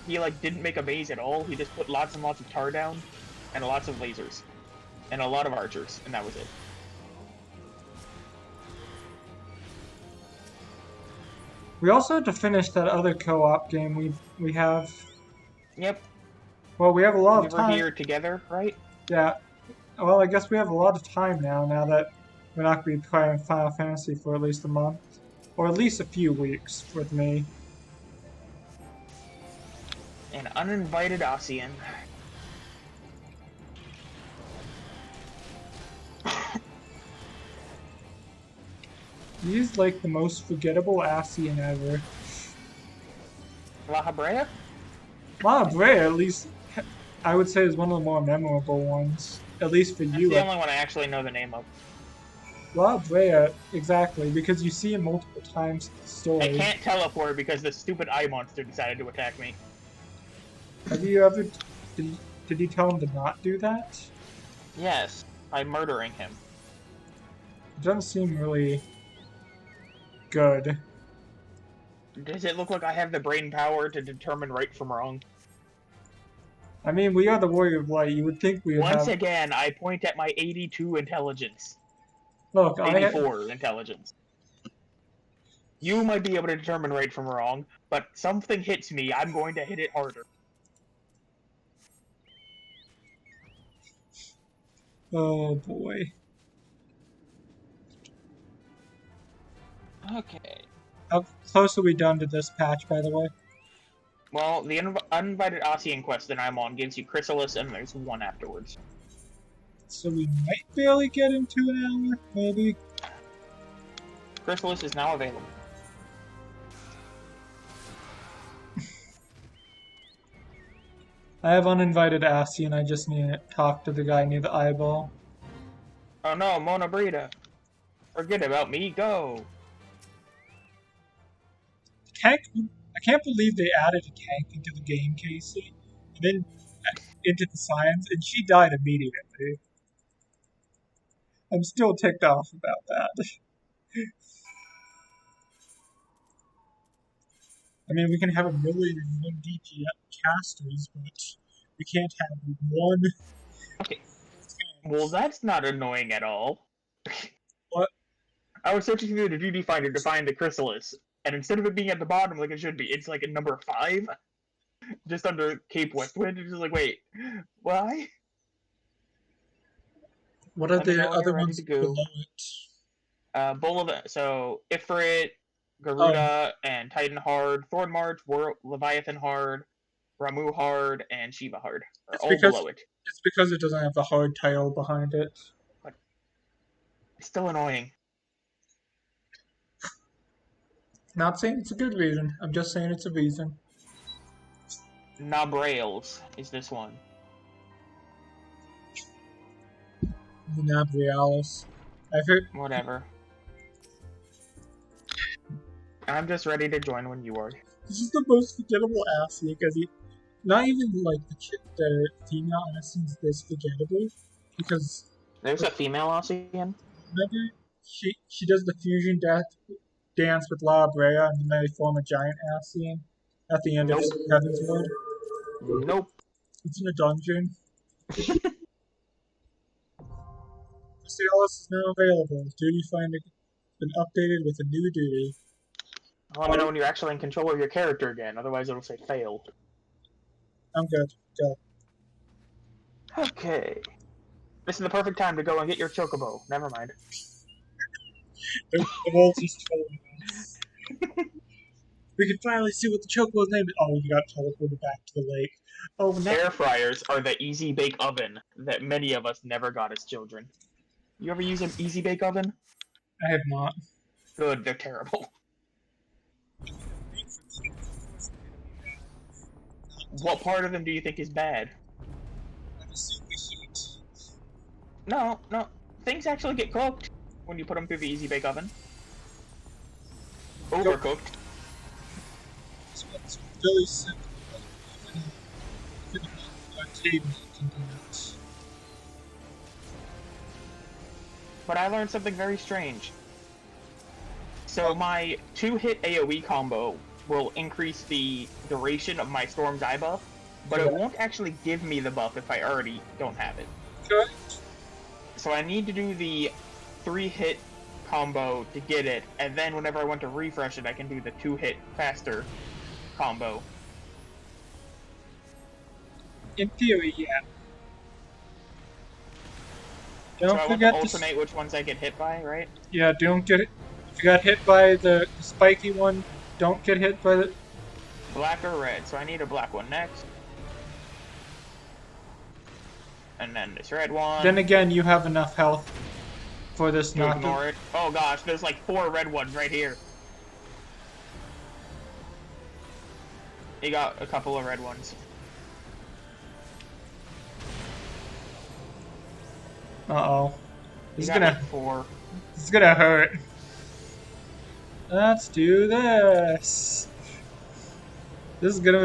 He, like, didn't make a maze at all. He just put lots and lots of tar down, and lots of lasers. And a lot of archers, and that was it. We also had to finish that other co-op game we have. Yep. Well, we have a lot of time. We were here together, right? Yeah. Well, I guess we have a lot of time now that we're not going to be playing Final Fantasy for at least a month. Or at least a few weeks with me. An uninvited Ossian. He's like the most forgettable Asian ever. La Habrea? La Brea, at least, I would say, is one of the more memorable ones. At least for That's you. the only one I actually know the name of. La Brea, exactly, because you see him multiple times in the story. I can't teleport because the stupid eye monster decided to attack me. Have you ever... Did you tell him to not do that? Yes, by murdering him. It doesn't seem really good. Does it look like I have the brain power to determine right from wrong? I mean, we are the Warrior of Light. You would think we would Once have... again, I point at my 82 intelligence. Look, 84 intelligence. You might be able to determine right from wrong, but something hits me, I'm going to hit it harder. Oh, boy. Okay. How close are we done to this patch, by the way? Well, the uninvited Ossian quest that I'm on gives you Chrysalis, and there's one afterwards. So we might barely get into an hour, maybe. Chrysalis is now available. I have uninvited Asian, I just need to talk to the guy near the eyeball. Oh no, Mona Brita. Forget about me, go! Tank, I can't believe they added a tank into the game, Casey. And then into the science, and she died immediately. I'm still ticked off about that. I mean, we can have a million and one DPS casters, but we can't have one. Okay. Well, that's not annoying at all. What? I was searching through the duty finder to find the Chrysalis, and instead of it being at the bottom like it should be, it's like at number 5, just under Cape Westwood. It's just like, wait, why? What are the other ones to go. below it? Bull of so Ifrit, Garuda, and Titan Hard, Thorn March, Leviathan Hard, Ramu Hard, and Shiva Hard are all below it. It's because it doesn't have the hard title behind it. But it's still annoying. Not saying it's a good reason. I'm just saying it's a reason. Nobrails is this one. Nabrialis. I've heard. Whatever. I'm just ready to join when you are. This is the most forgettable Assi because he, not even like the female Assi is this forgettable because There's a female Ossian? remember she does the fusion dance with La Brea and then they form a giant Assi at the end of Heaven's Word. Nope. It's in a dungeon. Chrysalis is now available. Duty finder been updated with a new duty. Let me know when you're actually in control of your character again, otherwise it'll say failed. I'm good. Go. Okay. This is the perfect time to go and get your chocobo. Never mind. The wolves just told us. We can finally see what the chocobo's name is. Oh, we got teleported back to the lake. Oh, no. Air fryers are the easy bake oven that many of us never got as children. You ever use an easy bake oven? I have not. Good, they're terrible. What part of them do you think is bad? I assume the heat. No, things actually get cooked when you put them through the easy bake oven. Overcooked. It's really simple. Table can do it. But I learned something very strange. So my 2-hit AoE combo will increase the duration of my Storm's Eye buff, but it won't actually give me the buff if I already don't have it. Okay. So I need to do the 3-hit combo to get it, and then whenever I want to refresh it, I can do the 2-hit faster combo. In theory, yeah. So Don't I want forget to alternate which ones I get hit by, right? Yeah, don't get it. If you got hit by the spiky one, don't get hit by the... Black or red, so I need a black one next. And then this red one. Then again, you have enough health. for this To not ignore it. Oh gosh, there's like 4 red ones right here. He got a couple of red ones. Uh-oh. He got like 4. This is gonna hurt. Let's do this. This is gonna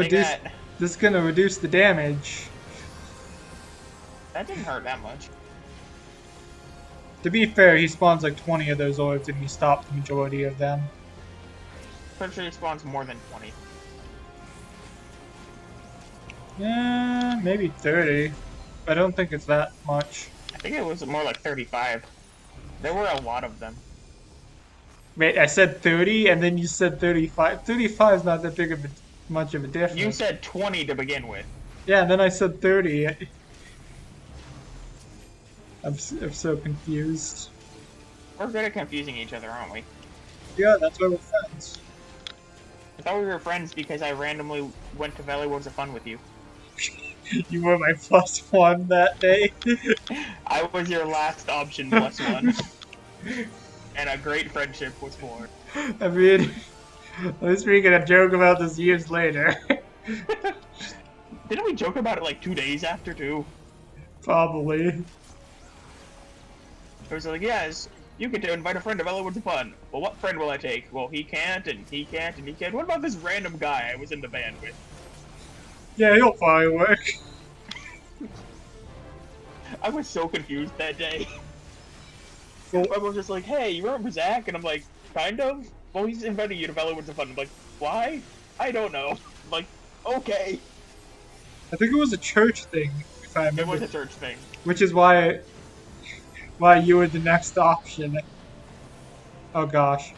reduce the damage. That didn't hurt that much. To be fair, he spawns like 20 of those orbs and he stopped the majority of them. Pretty sure he spawns more than 20. Yeah, maybe 30. I don't think it's that much. I think it was more like 35. There were a lot of them. Wait, I said 30 and then you said 35. 35 is not that big of much of a difference. You said 20 to begin with. Yeah, and then I said 30. I'm so confused. We're good at confusing each other, aren't we? Yeah, that's why we're friends. I thought we were friends because I randomly went to Valley Worlds of Fun with you. You were my +1 that day. I was your last option +1. And a great friendship was formed. I mean, at least we can joke about this years later. Didn't we joke about it like 2 days after, too? Probably. It was like, yes, you get to invite a friend to Valley Worlds of Fun. Well, what friend will I take? Well, he can't, and he can't, and he can't. What about this random guy I was in the band with? Yeah, he'll probably work. I was so confused that day. Well, I was just like, hey, you remember Zach? And I'm like, kind of? Well, he's inviting you to Valley Worlds of Fun. I'm like, why? I don't know. I'm like, okay. I think it was a church thing, if I remember. It was a church thing. Which is why you were the next option. Oh gosh.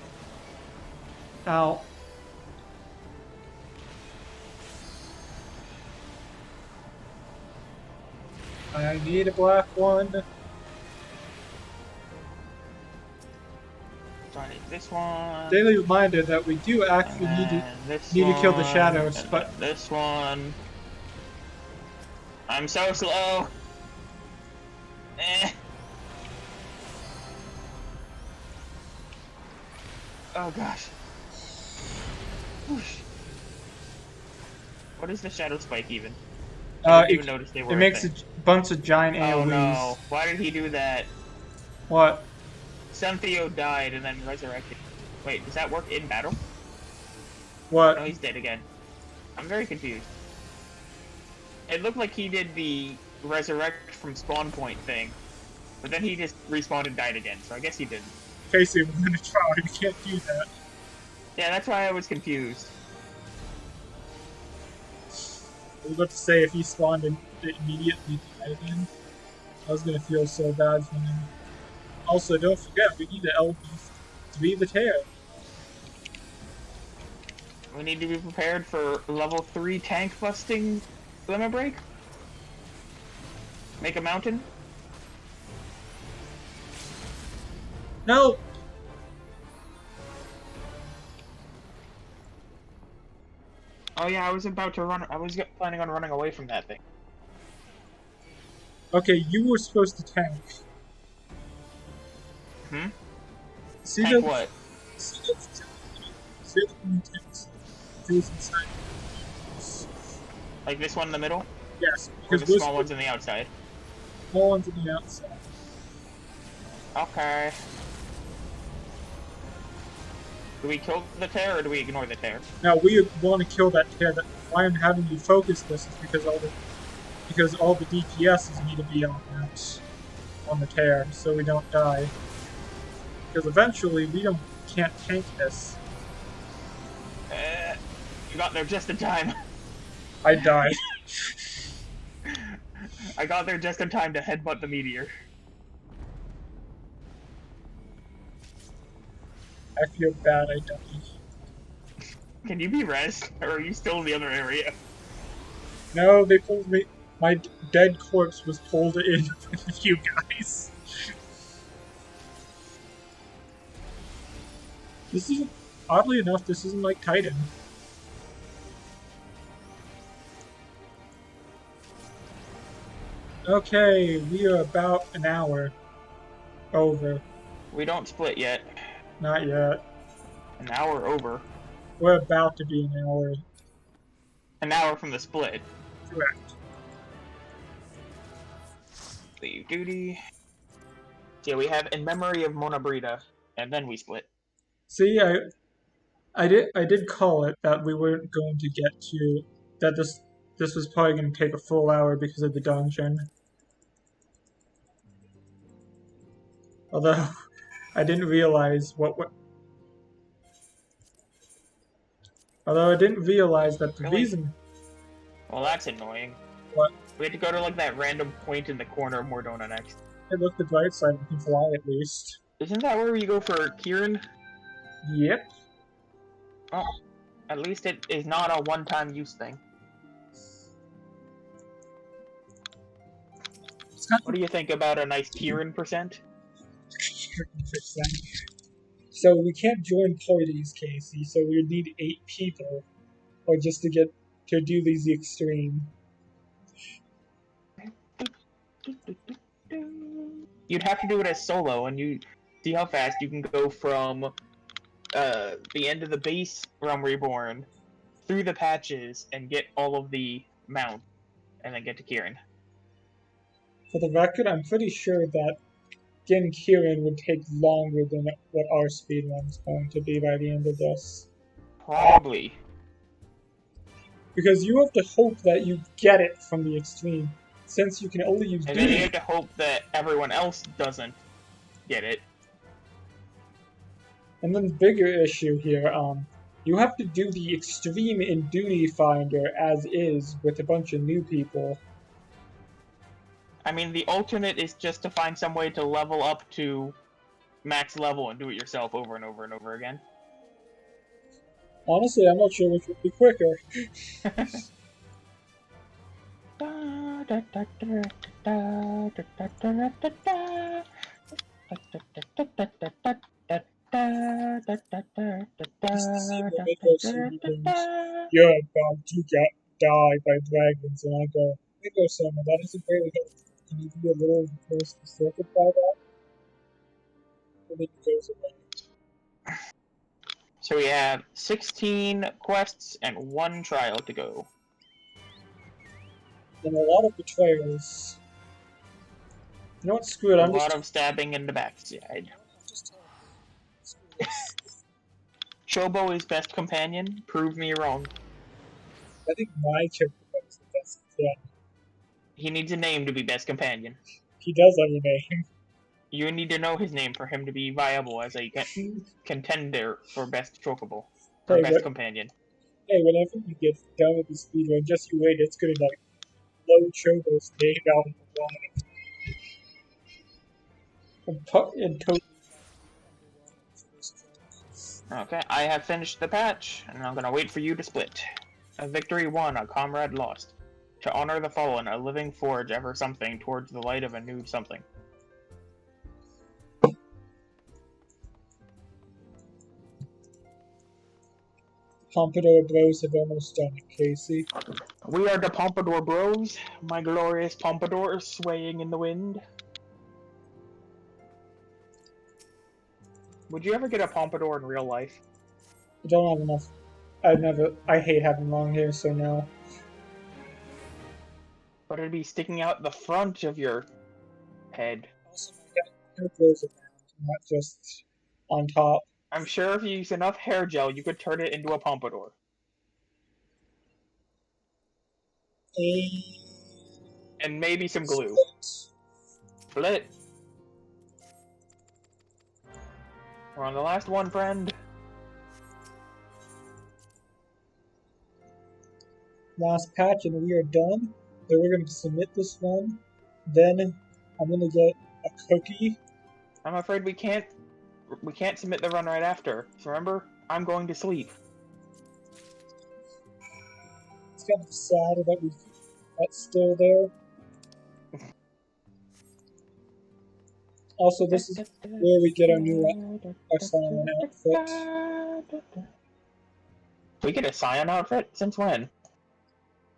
Ow. I need a black one. So I need this one. Daily reminder that we do actually need to kill the shadows, but this one. I'm so slow. Eh. Oh gosh. Whoosh. What is the shadow spike even? I didn't even notice they were. It makes a bunch of giant AoEs. Oh no! Why did he do that? What? Suntheo died and then resurrected. Wait, does that work in battle? What? No, he's dead again. I'm very confused. It looked like he did the resurrect from spawn point thing, but then he just respawned and died again, so I guess he didn't. Casey, we're gonna try. You can't do that. Yeah, that's why I was confused. I was about to say if he spawned and immediately died again, I was gonna feel so bad for him. Also, don't forget, we need the LBs to be the tear. We need to be prepared for level 3 tank busting limit break. Make a mountain. No! Oh yeah, I was about to run. I was planning on running away from that thing. Okay, you were supposed to tank. Hmm? See Tank the, what? See the blue tanks. Those inside. Like this one in the middle? Yes, Or because the small ones on the outside? small ones on the outside. Okay. Do we kill the tear or do we ignore the tear? Now we want to kill that tear. Why I'm having you focus this is because all the DPSs need to be on the tear, so we don't die. Because eventually we can't tank this. You got there just in time. I died. I got there just in time to headbutt the meteor. I feel bad I died. Can you be res? Or are you still in the other area? No, they pulled me. My dead corpse was pulled in with you guys. This isn't, oddly enough, this isn't like Titan. Okay, we are about an hour over. We don't split yet. Not yet. An hour over. We're about to be an hour. An hour from the split. Correct. Leave duty. Yeah, we have In Memory of Mona Brita, and then we split. See, I did call it that we weren't going to get to that this was probably going to take a full hour because of the dungeon. Although I didn't realize although I didn't realize that the Really? reason. Well, that's annoying. What? We had to go to like that random point in the corner of Mordona next. Hey, look, the bright side, we can fly at least. Isn't that where you go for Kieran? Yep. Oh, at least it is not a one-time use thing. What do you think about a nice Kieran percent? So we can't join parties, Casey. So we would need 8 people, or just to get to do these extreme. You'd have to do it as solo, and you see how fast you can go from the end of the base Realm Reborn through the patches and get all of the mount, and then get to Kieran. For the record, I'm pretty sure that getting Kieran would take longer than what our speedrun's going to be by the end of this. Probably. Because you have to hope that you get it from the extreme, since you can only use And then you have to hope that everyone else doesn't get it. And then the bigger issue here, you have to do the extreme in Duty Finder as is with a bunch of new people. I mean, the alternate is just to find some way to level up to max level and do it yourself over and over and over again. Honestly, I'm not sure which would be quicker. You're about to die by dragons, and I go, Summer, that isn't very helpful. Can you be a little more specific by that? And then he goes away. So we have 16 quests and 1 trial to go. And a lot of betrayals. You know what? Screw it. A lot of stabbing in the backside. Chobo is best companion. Prove me wrong. I think my character is the best companion. He needs a name to be best companion. He does have a name. You need to know his name for him to be viable as a contender for best chocobo. Or best companion. Hey, whenever you get done with the speedrun, just you wait, it's gonna like load Chobo's name out in the line. Okay, I have finished the patch, and I'm gonna wait for you to split. A victory won, a comrade lost. To honor the fallen, a living forge ever something towards the light of a new something. Pompadour Bros have almost done it, Casey. We are the Pompadour Bros, my glorious pompadours swaying in the wind. Would you ever get a pompadour in real life? I don't have enough. I hate having long hair, so no. But it'd be sticking out the front of your head. Also, my hair grows around, not just on top. I'm sure if you use enough hair gel, you could turn it into a pompadour. And maybe some glue. Split. We're on the last one, friend. Last patch, and we are done. Then we're going to submit this one. Then I'm going to get a cookie. I'm afraid we can't submit the run right after. So remember, I'm going to sleep. It's kind of sad that that's still there. Also, this is where we get our new Scion outfit. We get a Scion outfit? Since when?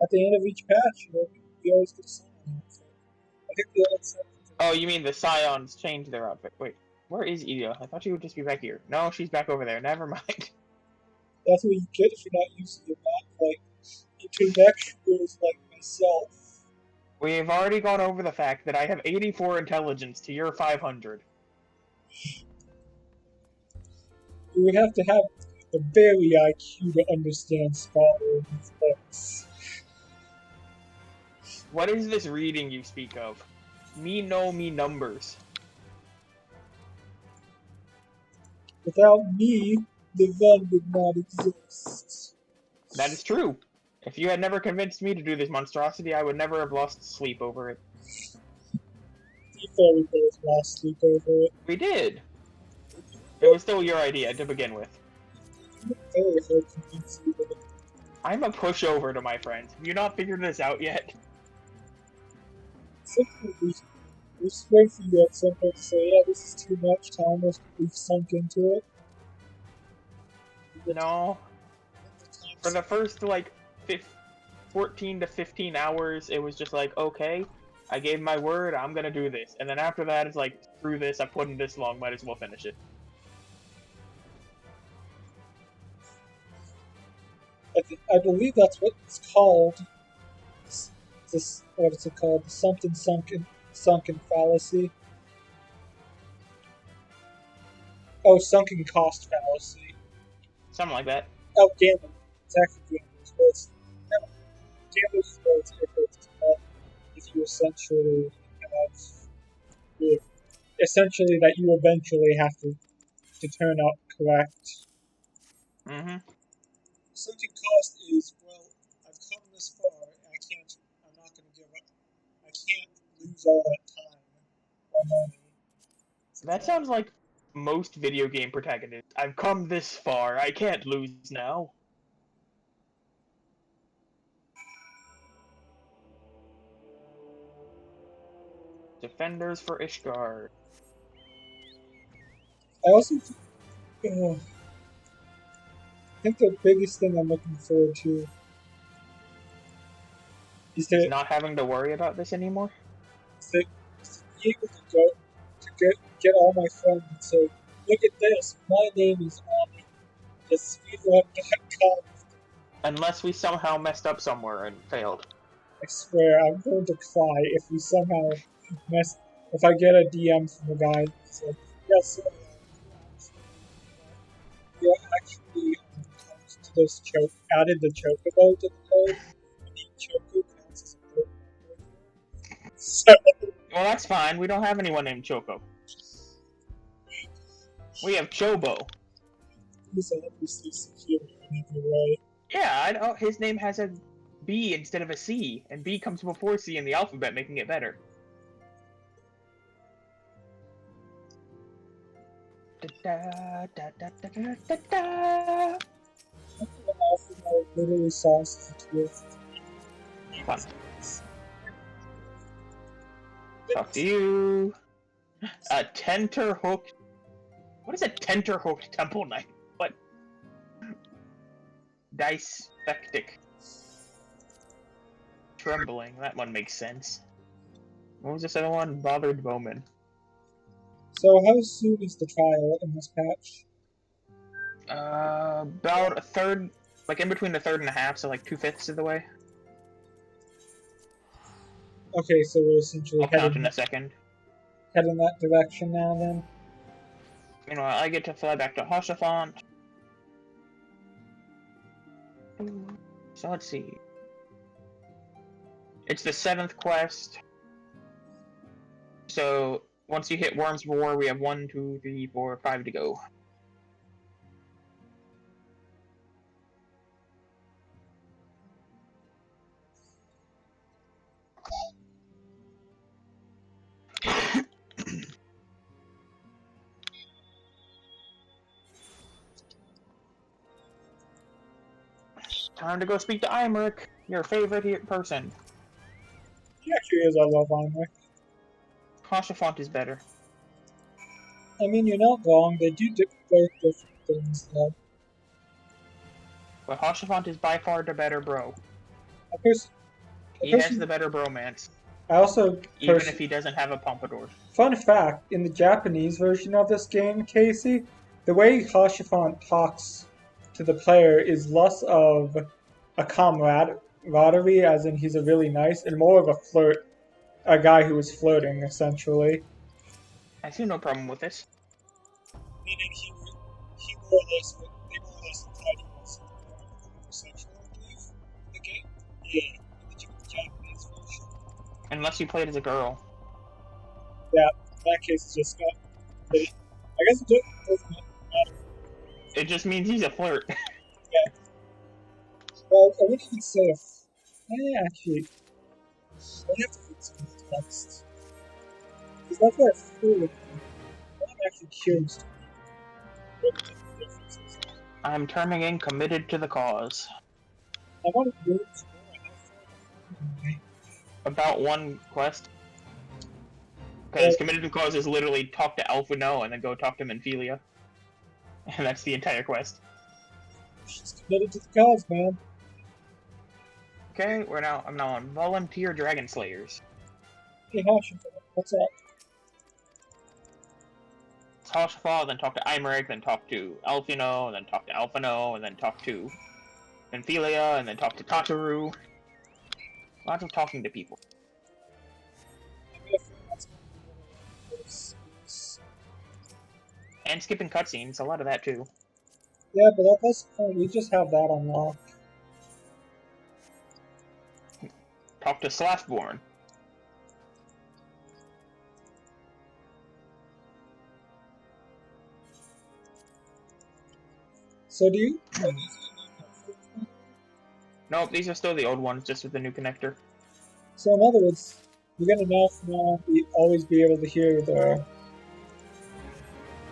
At the end of each patch, we always get a Scion outfit. I think the other. Oh, you mean the Scions change their outfit? Wait. Where is Io? I thought she would just be back here. No, she's back over there. Never mind. That's what you get if you're not using your map like intellectuals like myself. We've already gone over the fact that I have 84 intelligence to your 500. You would have to have a very IQ to understand scholar in these books. What is this reading you speak of? Me know me numbers. Without me, the Ven would not exist. That is true. If you had never convinced me to do this monstrosity, I would never have lost sleep over it. You thought we both lost sleep over it. We did. It was still your idea to begin with. Very hard to convince you that I'm a pushover to my friends. Have you not figured this out yet? we wait for you at some point to say, yeah, this is too much time, we've sunk into it. No. For the first, like, 14 to 15 hours, it was just like, okay, I gave my word, I'm gonna do this. And then after that, it's like, screw this, I put in this long, might as well finish it. I believe that's what it's called. What is it called? Something sunken fallacy. Oh, sunken cost fallacy. Something like that. Oh, gambling. It's actually gambling. Gambling is where it's if you essentially have essentially that you eventually have to turn out correct. Mm-hmm. Sunken cost is, well, I've come this far, and I'm not going to give up. I can't lose all that time or money. That sounds like most video game protagonists. I've come this far, I can't lose now. Defenders for Ishgard. I also think the biggest thing I'm looking forward to is not having to worry about this anymore? to be able to go to get all my friends and say, look at this, my name is on the speedrun.com. Unless we somehow messed up somewhere and failed. I swear, I'm going to cry if we somehow if I get a DM from a guy who said, yes, you actually to this added the chocobo to the code, and the choco counts as a code member. So, well, that's fine. We don't have anyone named Choco. We have Chobo. He's obviously superior in every way. Yeah, I know. His name has a B instead of a C, and B comes before C in the alphabet, making it better. Da, da, da, da, da, da, da. The alphabet literally sauces the twist. Fun. Talk to you. A tenterhooked. What is a tenterhooked temple knight? What? Dyspeptic. Trembling. That one makes sense. What was this other one? Bothered Bowman. So how soon is the trial in this patch? About a third, like in between a third and a half, so like 2/5 of the way. Okay, so we're essentially I'll count in a second. Head in that direction now, then. Meanwhile, I get to fly back to Hoshafont. So let's see. It's the 7th quest. So once you hit Worm's War, we have 1, 2, 3, 4, 5 to go. Time to go speak to Imeric, your favorite person. He actually is. I love Imeric. Hoshafont is better. I mean, you're not wrong. They do both different things, though. But Hoshafont is by far the better bro. A person He has the better bromance. I also even if he doesn't have a pompadour. Fun fact, in the Japanese version of this game, Casey, the way Hashifant talks to the player is less of a camaraderie, as in he's a really nice, and more of a flirt, a guy who is flirting, essentially. I see no problem with this. Meaning he more or less, they more or less implied he was homosexual, I believe, in the game. Yeah, in the Japanese version. Unless you played as a girl. Yeah, in that case, it's just not. I guess it doesn't matter. It just means he's a flirt. Yeah. Well, I wouldn't even say actually, I have to read some of the text. Because that's what I feel like. I'm actually curious to what the differences are. I'm turning in committed to the cause. I want to read some more. About one quest. Because committed to the cause is literally talk to Alphino and then go talk to Menphelia. And that's the entire quest. She's committed to the cause, man. Okay, I'm now on Volunteer Dragon Slayers. Hey, Hashim, what's up? Toshfa, then talk to Imeric, then talk to Alphino, and then talk to Alphino, and then talk to Menphelia, and then talk to Tataru. Lots of talking to people. And skipping cutscenes, a lot of that too. Yeah, but at this point, we just have that unlocked. Talk to Slathborn. So do you? Nope, these are still the old ones, just with the new connector. So in other words, you're gonna now always be able to hear the.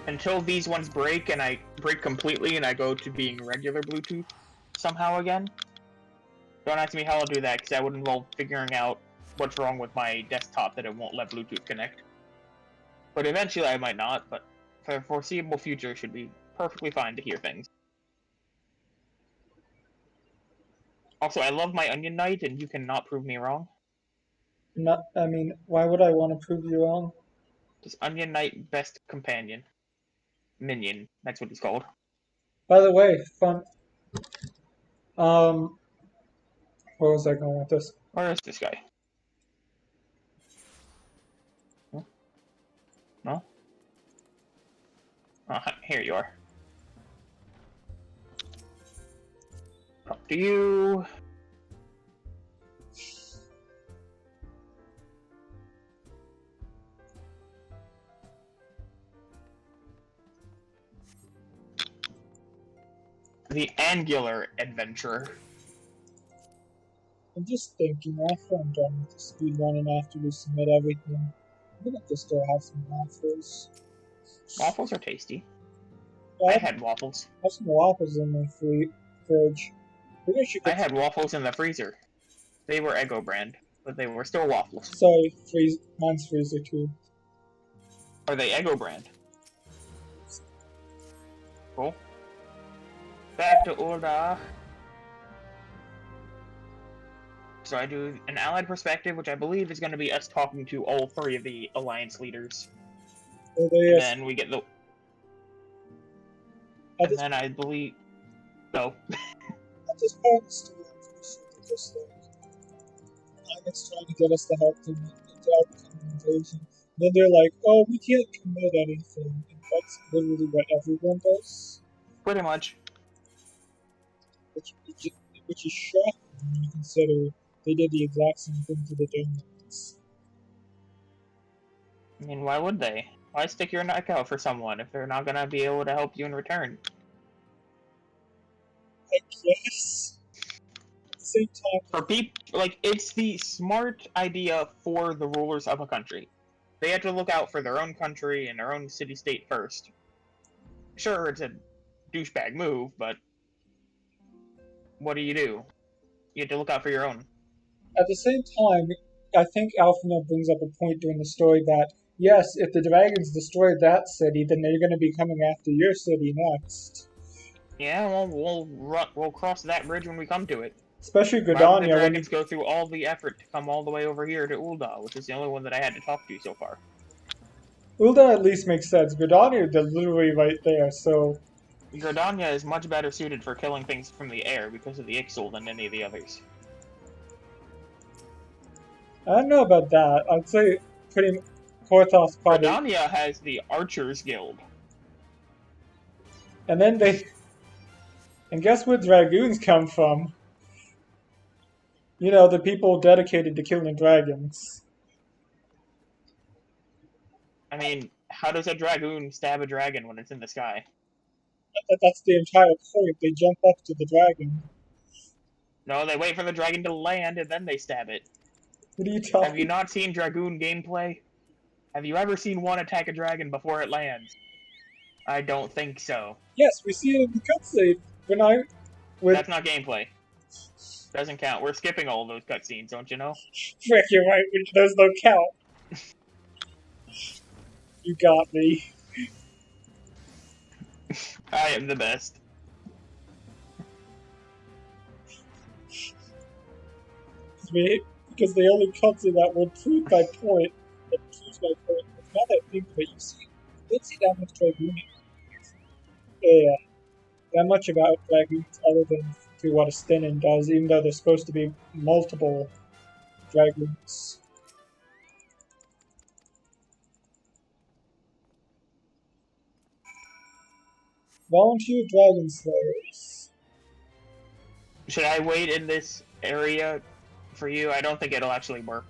Until these ones break, and I break completely, and I go to being regular Bluetooth somehow again. Don't ask me how I'll do that, because that would involve figuring out what's wrong with my desktop that it won't let Bluetooth connect. But eventually I might not, but for the foreseeable future it should be perfectly fine to hear things. Also, I love my Onion Knight, and you cannot prove me wrong. I mean, why would I want to prove you wrong? Just Onion Knight, best companion. Minion, that's what he's called. By the way, fun. Where was I going with this? Where is this guy? No? Oh, here you are. Talk to you. The Angular Adventurer. I'm just thinking, after I'm done with the speed run and after we submit everything, I'm gonna just go have some waffles. Waffles are tasty. I had waffles. I have some waffles in my fridge. I had waffles in the freezer. They were Eggo brand, but they were still waffles. Sorry, mine's freezer too. Are they Eggo brand? Cool. Back to order. So I do an allied perspective, which I believe is going to be us talking to all three of the alliance leaders. And then we get the... And then I believe... No. At this point in the story, I'm just Alex trying to get us to help them the invasion. Then they're like, oh, we can't commit anything. And that's literally what everyone does. Pretty much. Which is shocking when you consider they did the exact same thing to the donuts. I mean, why would they? Why stick your neck out for someone if they're not gonna be able to help you in return? I guess. At the same time... For people, like, it's the smart idea for the rulers of a country. They have to look out for their own country and their own city-state first. Sure, it's a douchebag move, but... what do? You have to look out for your own. At the same time, I think Alphino brings up a point during the story that, yes, if the dragons destroy that city, then they're going to be coming after your city next. Yeah, well, we'll cross that bridge when we come to it. Especially Why would the Gridania when you... dragons go through all the effort to come all the way over here to Ul'dah, which is the only one that I had to talk to so far? Ul'dah at least makes sense. Gridania, they're literally right there, so... Gridania is much better suited for killing things from the air because of the Ixal than any of the others. I don't know about that. I'd say putting Korthos probably... Gridania has the Archers Guild. And then they... And guess where Dragoons come from? You know, the people dedicated to killing dragons. I mean, how does a Dragoon stab a dragon when it's in the sky? That's the entire point. They jump up to the dragon. No, they wait for the dragon to land and then they stab it. What are you Have you talking? not seen Dragoon gameplay? Have you ever seen one attack a dragon before it lands? I don't think so. Yes, we see it in the cutscene. When I... With... That's not gameplay. Doesn't count. We're skipping all those cutscenes, don't you know? Frick, you're right. Those don't count. You got me. I am the best. Because the only cutscene that would prove my point, that proves my point, is not that thing that you see. You did see that much Dragoon. Yeah, that much about Dragoons other than through what a Stenin does, even though there's supposed to be multiple Dragoons. Volunteer Dragon Slayers. Should I wait in this area for you? I don't think it'll actually work.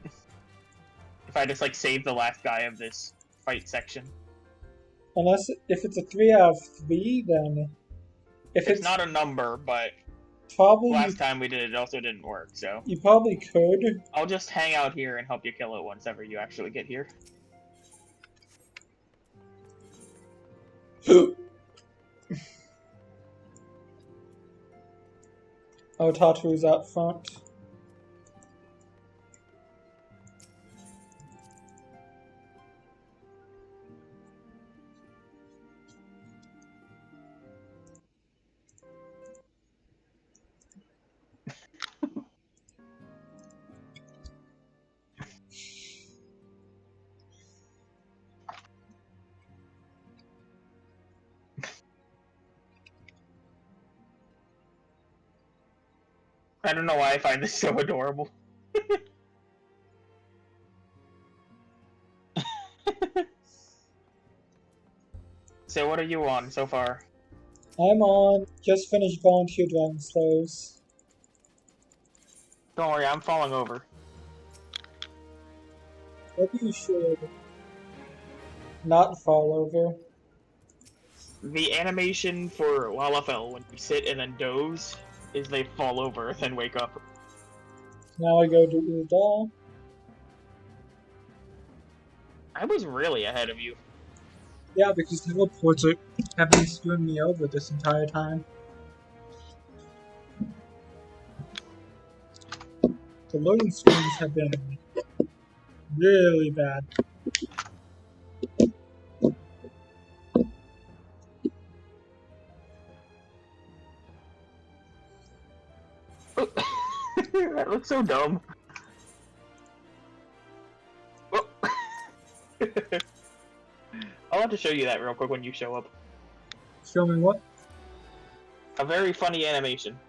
If I just, like, save the last guy of this fight section. Unless, if it's a 3 out of 3, then... If it's not a number, but probably last time we did it also didn't work, so... You probably could. I'll just hang out here and help you kill it once ever you actually get here. Oh, Tatu's out front. I don't know why I find this so adorable. So what are you on so far? I'm on just finished Volunteer Dragon Slayers. Don't worry, I'm falling over. Maybe you should not fall over. The animation for Lalafell when you sit and then doze is they fall over, then wake up. Now I go to Ul'dah. I was really ahead of you. Yeah, because teleports have been screwing me over this entire time. The loading screens have been really bad. That looks so dumb. Oh. I'll have to show you that real quick when you show up. Show me what? A very funny animation.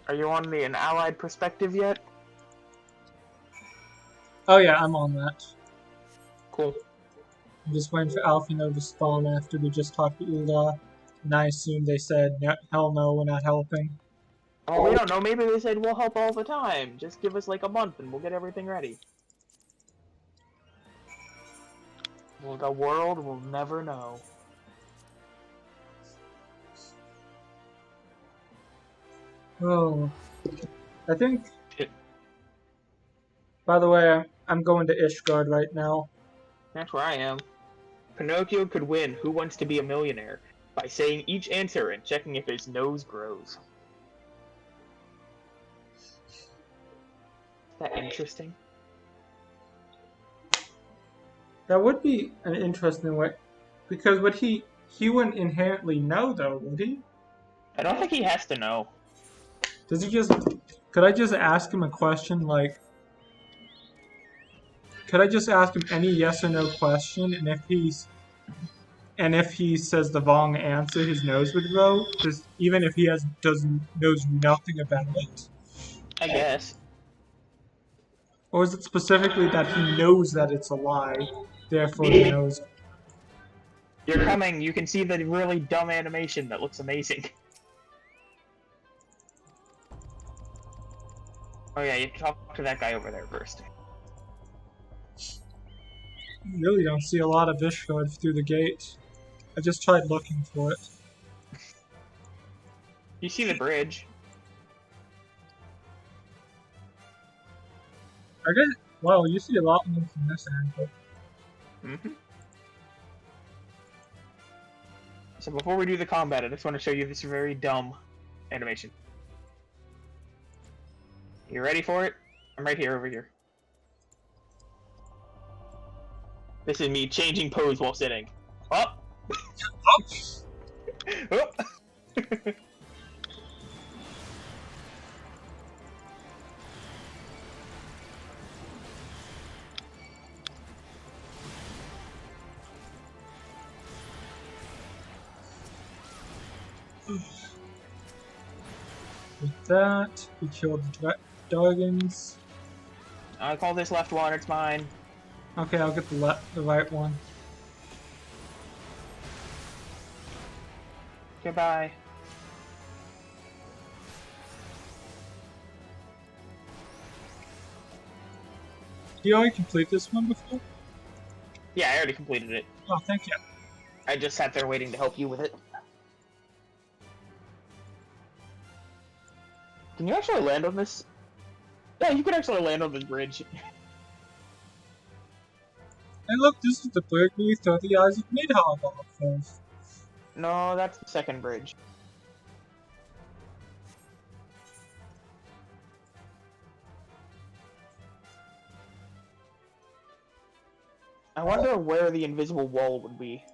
Are you on an allied perspective yet? Oh yeah, I'm on that. Cool. I'm just waiting for Alfino to spawn after we just talked to Ula, and I assume they said, hell no, we're not helping. Oh, we don't know. Maybe they said we'll help all the time. Just give us like a month and we'll get everything ready. Well, the world will never know. Oh, I think. By the way, I'm going to Ishgard right now. That's where I am. Pinocchio could win Who Wants to Be a Millionaire by saying each answer and checking if his nose grows. Is that interesting? That would be an interesting way, because he wouldn't inherently know though, would he? I don't think he has to know. Does he just? Could I just ask him a question like? Could I just ask him any yes or no question, and if he says the wrong answer, his nose would grow? Just even if he knows nothing about it, I guess. or is it specifically that he knows that it's a lie, therefore the Maybe. nose? You're coming. You can see the really dumb animation that looks amazing. Oh yeah, you talk to that guy over there first. You really don't see a lot of Ishgard through the gate. I just tried looking for it. You see the bridge. I guess. Well, you see a lot more from this angle. Mm-hmm. So before we do the combat, I just want to show you this very dumb animation. You ready for it? I'm right here, over here. This is me changing pose while sitting. Up! Oh! With that, we killed the dragons. I call this left one, it's mine. Okay, I'll get the right one. Goodbye. Did you already complete this one before? Yeah, I already completed it. Oh, thank you. I just sat there waiting to help you with it. Can you actually land on this? Yeah, you can actually land on this bridge. And look, this is the bridge we throw the eyes of Nidhogg off of. No, that's the second bridge. I wonder where the invisible wall would be.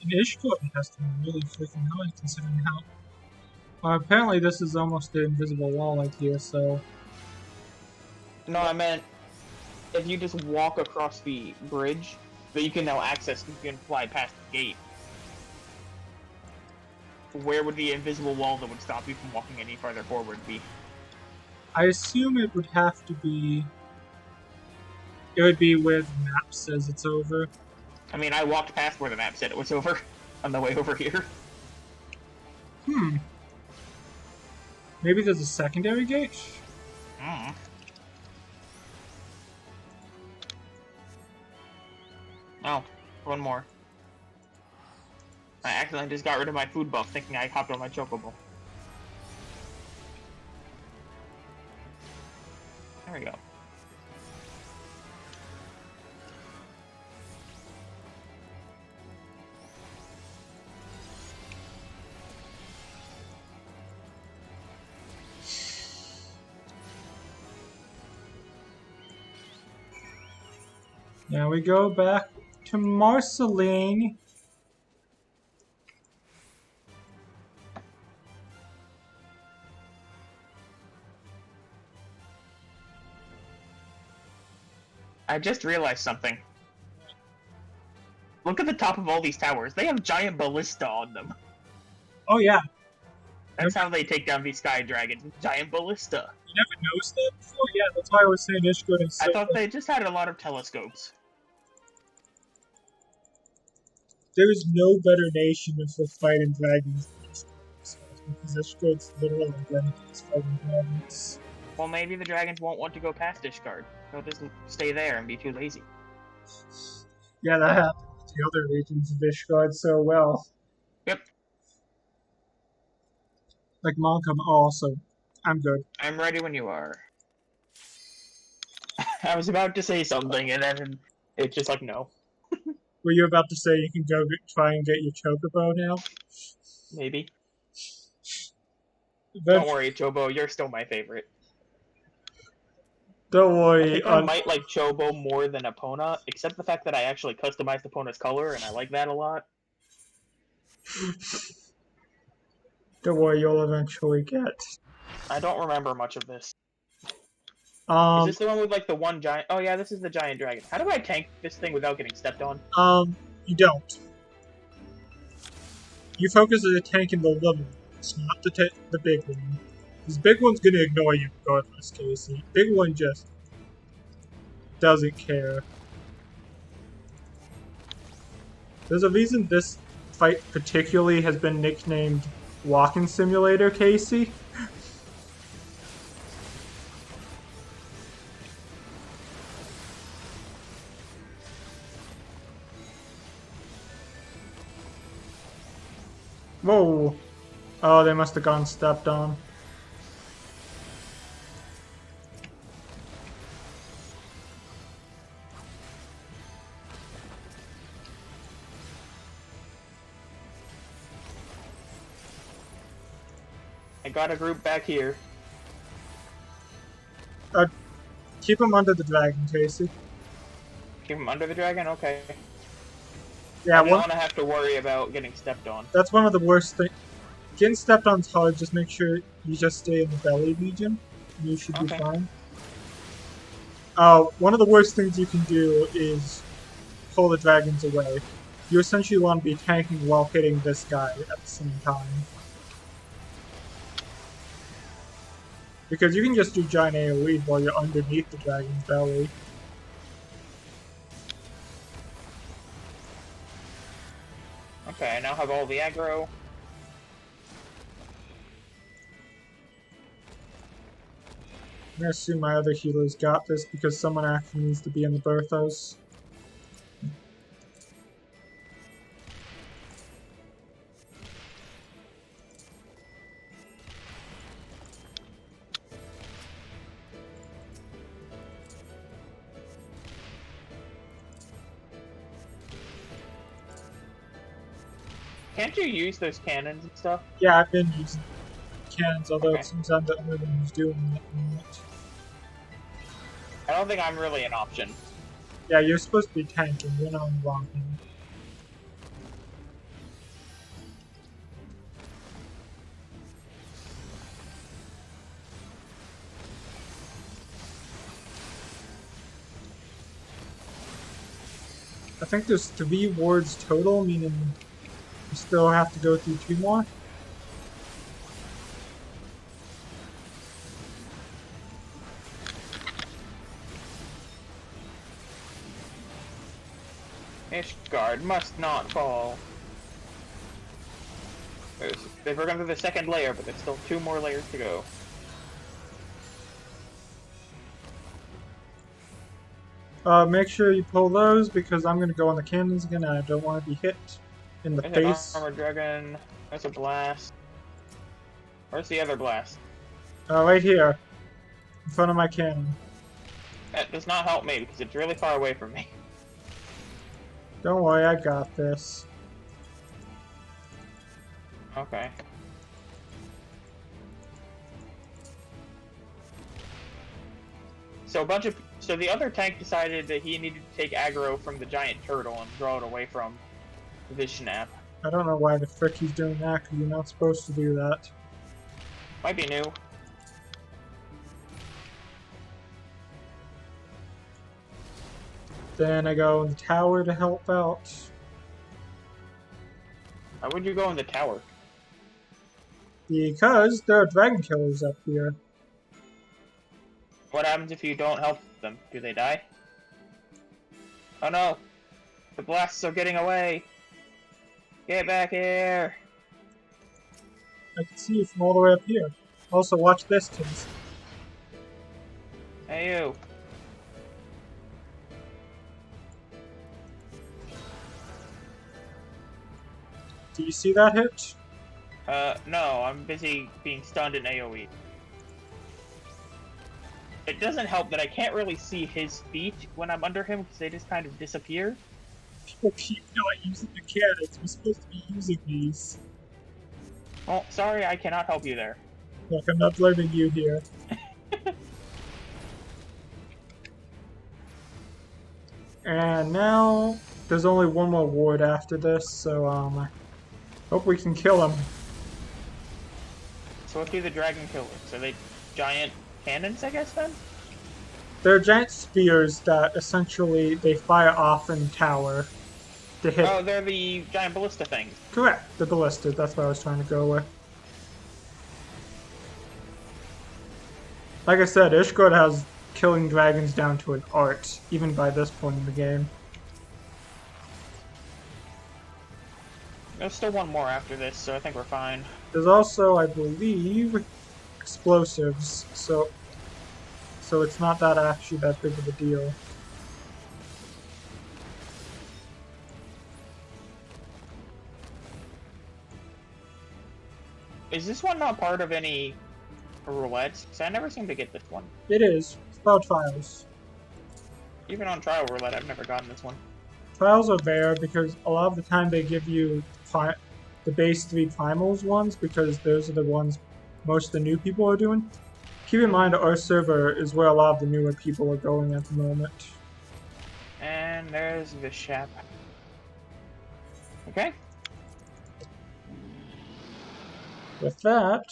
In Ishgard, it has to be really freaking high, considering how. Apparently, this is almost the invisible wall right here, so. No, I meant if you just walk across the bridge that you can now access, you can fly past the gate. Where would the invisible wall that would stop you from walking any farther forward be? I assume it would have to be. It would be where the map says it's over. I mean, I walked past where the map said it was over on the way over here. Maybe there's a secondary gate? Mm. Oh, one more. I accidentally just got rid of my food buff thinking I hopped on my chocobo. There we go. Now we go back to Marceline. I just realized something. Look at the top of all these towers. They have giant ballista on them. Oh yeah. That's how they take down these sky dragons. Giant ballista. You never noticed that before? Yeah, that's why I was saying Ishgard is so I thought they just had a lot of telescopes. There is no better nation for fighting dragons than Ishgard, because Ishgard's literally renegades fighting dragons. Well, maybe the dragons won't want to go past Ishgard. They'll just stay there and be too lazy. Yeah, that happened with the other regions of Ishgard so well. Yep. Like Montcalm also. I'm good. I'm ready when you are. I was about to say something, and then it's just like, no. Were you about to say you can go try and get your chocobo now? Maybe. Don't worry, Chobo, you're still my favorite. Don't I worry. think I might like Chobo more than Epona, except the fact that I actually customized Epona's color, and I like that a lot. Don't worry, you'll eventually get. I don't remember much of this. Is this the one with like the one giant? Oh yeah, this is the giant dragon. How do I tank this thing without getting stepped on? You don't. You focus on the tank in the little ones, not the big one. This big one's gonna ignore you regardless, Casey. Big one just doesn't care. There's a reason this fight particularly has been nicknamed Walking Simulator, Casey. Whoa! Oh, they must have gone stepped on. I got a group back here. Keep them under the dragon, Casey. Keep him under the dragon? Okay. Yeah, I don't want to have to worry about getting stepped on. That's one of the worst things. Getting stepped on is hard, just make sure you just stay in the belly region, and you should be fine. One of the worst things you can do is pull the dragons away. You essentially want to be tanking while hitting this guy at the same time. Because you can just do giant AoE while you're underneath the dragon's belly. Okay, I now have all the aggro. I'm gonna assume my other healers got this because someone actually needs to be in the Berthos. Can't you use those cannons and stuff? Yeah, I've been using cannons, although it seems I'm the only one who's doing it. I don't think I'm really an option. Yeah, you're supposed to be tanking, you're not on the wrong thing. I think there's 3 wards total, meaning you still have to go through 2 more. Ishgard must not fall. They've broken through the second layer, but there's still 2 more layers to go. Make sure you pull those because I'm gonna go on the cannons again and I don't want to be hit in the face. An armored dragon. There's a blast. Where's the other blast? Right here. In front of my cannon. That does not help me because it's really far away from me. Don't worry, I got this. Okay. So the other tank decided that he needed to take aggro from the giant turtle and draw it away from Vishnap. I don't know why the frick he's doing that, because you're not supposed to do that. Might be new. Then I go in the tower to help out. Why would you go in the tower? Because there are dragon killers up here. What happens if you don't help them? Do they die? Oh no! The blasts are getting away! Get back here! I can see you from all the way up here. Also, watch this, Tims. Hey you! Do you see that hit? No, I'm busy being stunned in AoE. It doesn't help that I can't really see his feet when I'm under him because they just kind of disappear. People keep not using the cannons. We're supposed to be using these. Oh, sorry, I cannot help you there. Look, I'm not blaming you here. And now, there's only one more ward after this, so, hope we can kill him. So what do the dragon killers? Are they giant cannons, I guess, then? They're giant spears that, essentially, they fire off in tower to hit. Oh, they're the giant ballista things. Correct, the ballista, that's what I was trying to go with. Like I said, Ishgard has killing dragons down to an art, even by this point in the game. There's still one more after this, so I think we're fine. There's also, I believe, explosives, so it's not that actually that big of a deal. Is this one not part of any roulettes? Because I never seem to get this one. It is. It's about trials. Even on trial roulette, I've never gotten this one. Trials are there because a lot of the time they give you the base 3 primals ones because those are the ones most of the new people are doing. Keep in mind our server is where a lot of the newer people are going at the moment. And there's Vishap. Okay. With that...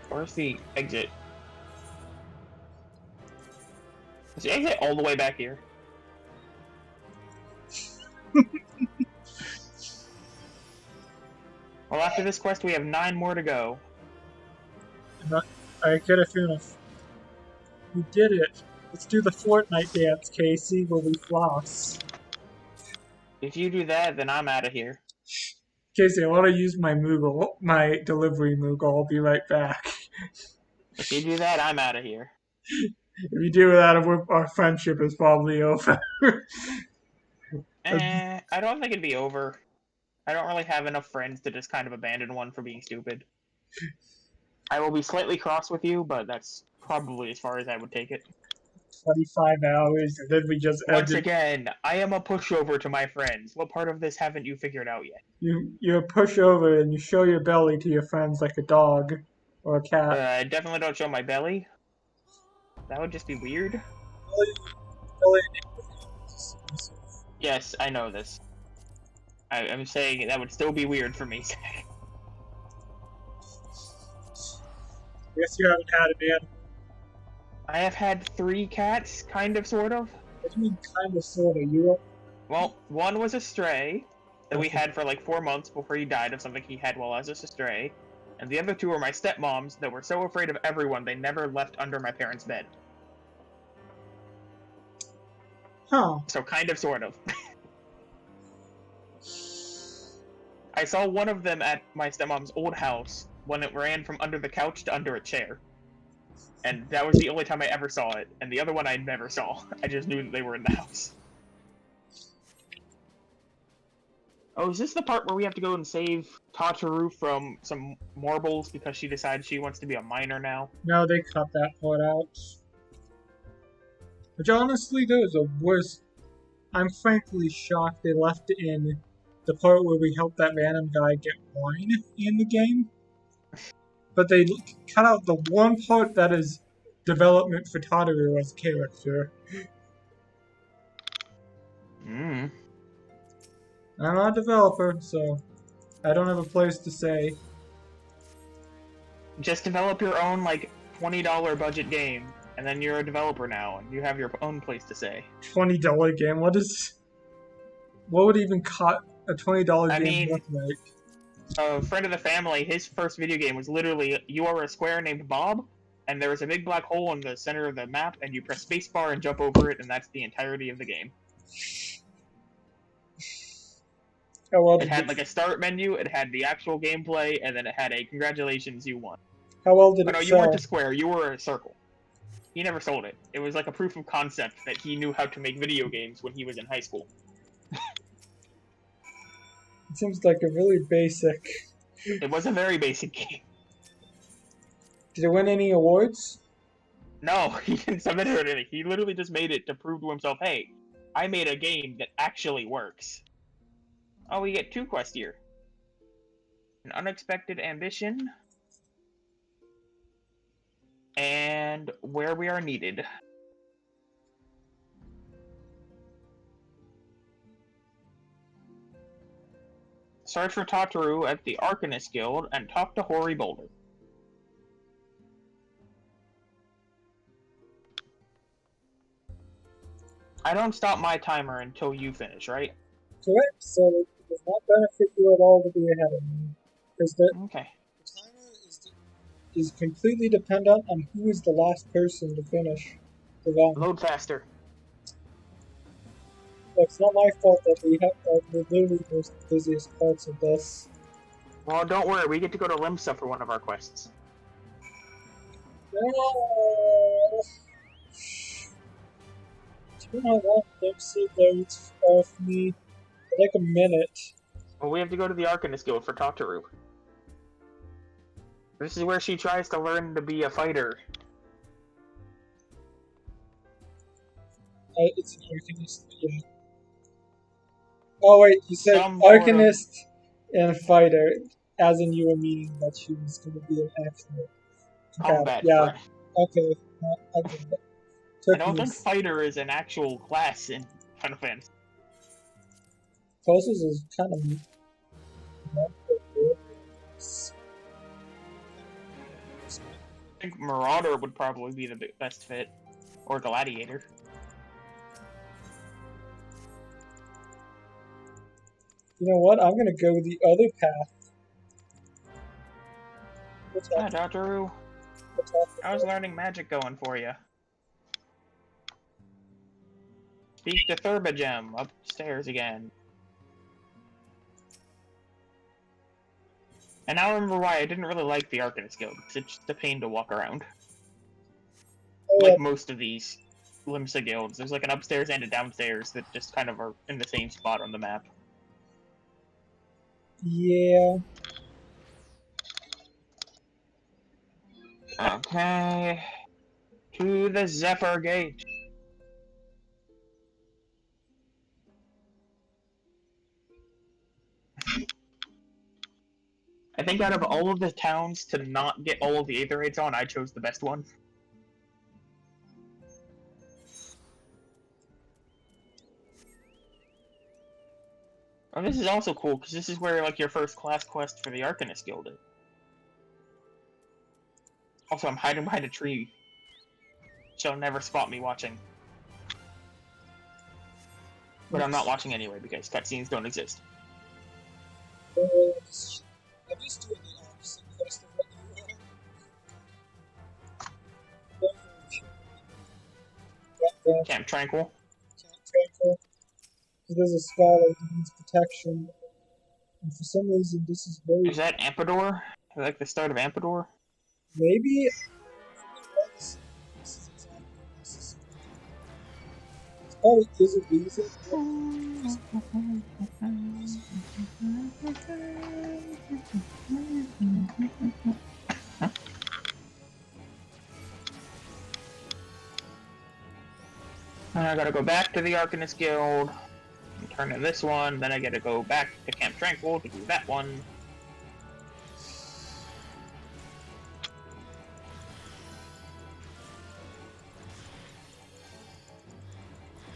Where's the exit? Is the exit all the way back here? Well, after this quest, we have 9 more to go. I get a feeling we did it. Let's do the Fortnite dance, Casey, where we floss. If you do that, then I'm out of here. Casey, I want to use my Moogle, my delivery Moogle. I'll be right back. If you do that, I'm out of here. If you do that, our friendship is probably over. I don't think it'd be over. I don't really have enough friends to just kind of abandon one for being stupid. I will be slightly cross with you, but that's probably as far as I would take it. 25 hours, and then we just Once again, I am a pushover to my friends. What part of this haven't you figured out yet? You're a pushover and you show your belly to your friends like a dog or a cat. I definitely don't show my belly. That would just be weird. Yes, I know this. I'm saying that would still be weird for me. Guess you haven't had it, man. I have had 3 cats, kind of, sort of. What do you mean, kind of, sort of? Well, one was a stray that we had for like 4 months before he died of something he had while I was just a stray. And the other 2 were my stepmoms that were so afraid of everyone they never left under my parents' bed. Huh. So kind of, sort of. I saw one of them at my stepmom's old house when it ran from under the couch to under a chair. And that was the only time I ever saw it. And the other one I never saw. I just knew that they were in the house. Oh, is this the part where we have to go and save Tataru from some marbles because she decides she wants to be a miner now? No, they cut that part out. Which honestly, though, is a worse... I'm frankly shocked they left in the part where we helped that random guy get wine in the game. But they cut out the one part that is development for Tataru as a character. I'm not a developer, so I don't have a place to say. Just develop your own, like, $20 budget game, and then you're a developer now, and you have your own place to say. $20 game? What would even A $20 I game mean, look like? a friend of the family, his first video game was literally you are a square named Bob, and there is a big black hole in the center of the map, and you press spacebar and jump over it, and that's the entirety of the game. How well It did had like a start menu, it had the actual gameplay, and then it had a congratulations, you won. How well did Oh it no, you sell? weren't a square, you were a circle. He never sold it. It was like a proof of concept that he knew how to make video games when he was in high school. It seems like a really basic. It was a very basic game. Did it win any awards? No, he didn't submit it or anything. He literally just made it to prove to himself, hey, I made a game that actually works. Oh, we get 2 quests here. An unexpected ambition. And where we are needed. Search for Tataru at the Arcanist Guild and talk to Hoary Boulder. I don't stop my timer until you finish, right? Correct. So it does not benefit you at all to be ahead of me, because Okay. the timer is completely dependent on who is the last person to finish the round. Load faster. It's not my fault that we have the literally most busiest parts of this. Well, don't worry, we get to go to Limsa for one of our quests. No. Do you know how long Dempsey loads off me? For like a minute. Well, we have to go to the Arcanist Guild for Tataru. This is where she tries to learn to be a fighter. It's an Arcanist, yeah. Oh wait, you said Arcanist and fighter, as in you were meaning that she was going to be an actual combat. Yeah. Friend. Okay, I get it. I don't think fighter is an actual class in Final Fantasy. Closest is kind of. I think Marauder would probably be the best fit, or Gladiator. You know what? I'm gonna go the other path. Ah, Tataru. How's learning magic going for you? Speak to Thurbagem upstairs again. And now I remember why I didn't really like the Arcanist Guild, because it's just a pain to walk around. Like most of these Limsa guilds, there's like an upstairs and a downstairs that just kind of are in the same spot on the map. Yeah. Okay. To the Zephyr Gate. I think out of all of the towns to not get all of the Aetherites on, I chose the best one. Oh, this is also cool, because this is where, like, your first class quest for the Arcanist Guild is. Also, I'm hiding behind a tree. She'll never spot me watching. But I'm not watching anyway, because cutscenes don't exist. I'm just doing the opposite quest of what you are. Camp Tranquil. Camp Tranquil. Because there's a scholar who needs protection. And for some reason, this is very. Is that Ampador? Like the start of Ampador? Maybe. Oh, is it reason? And I gotta go back to the Arcanist Guild, and turn in this one, then I gotta go back to Camp Tranquil to do that one.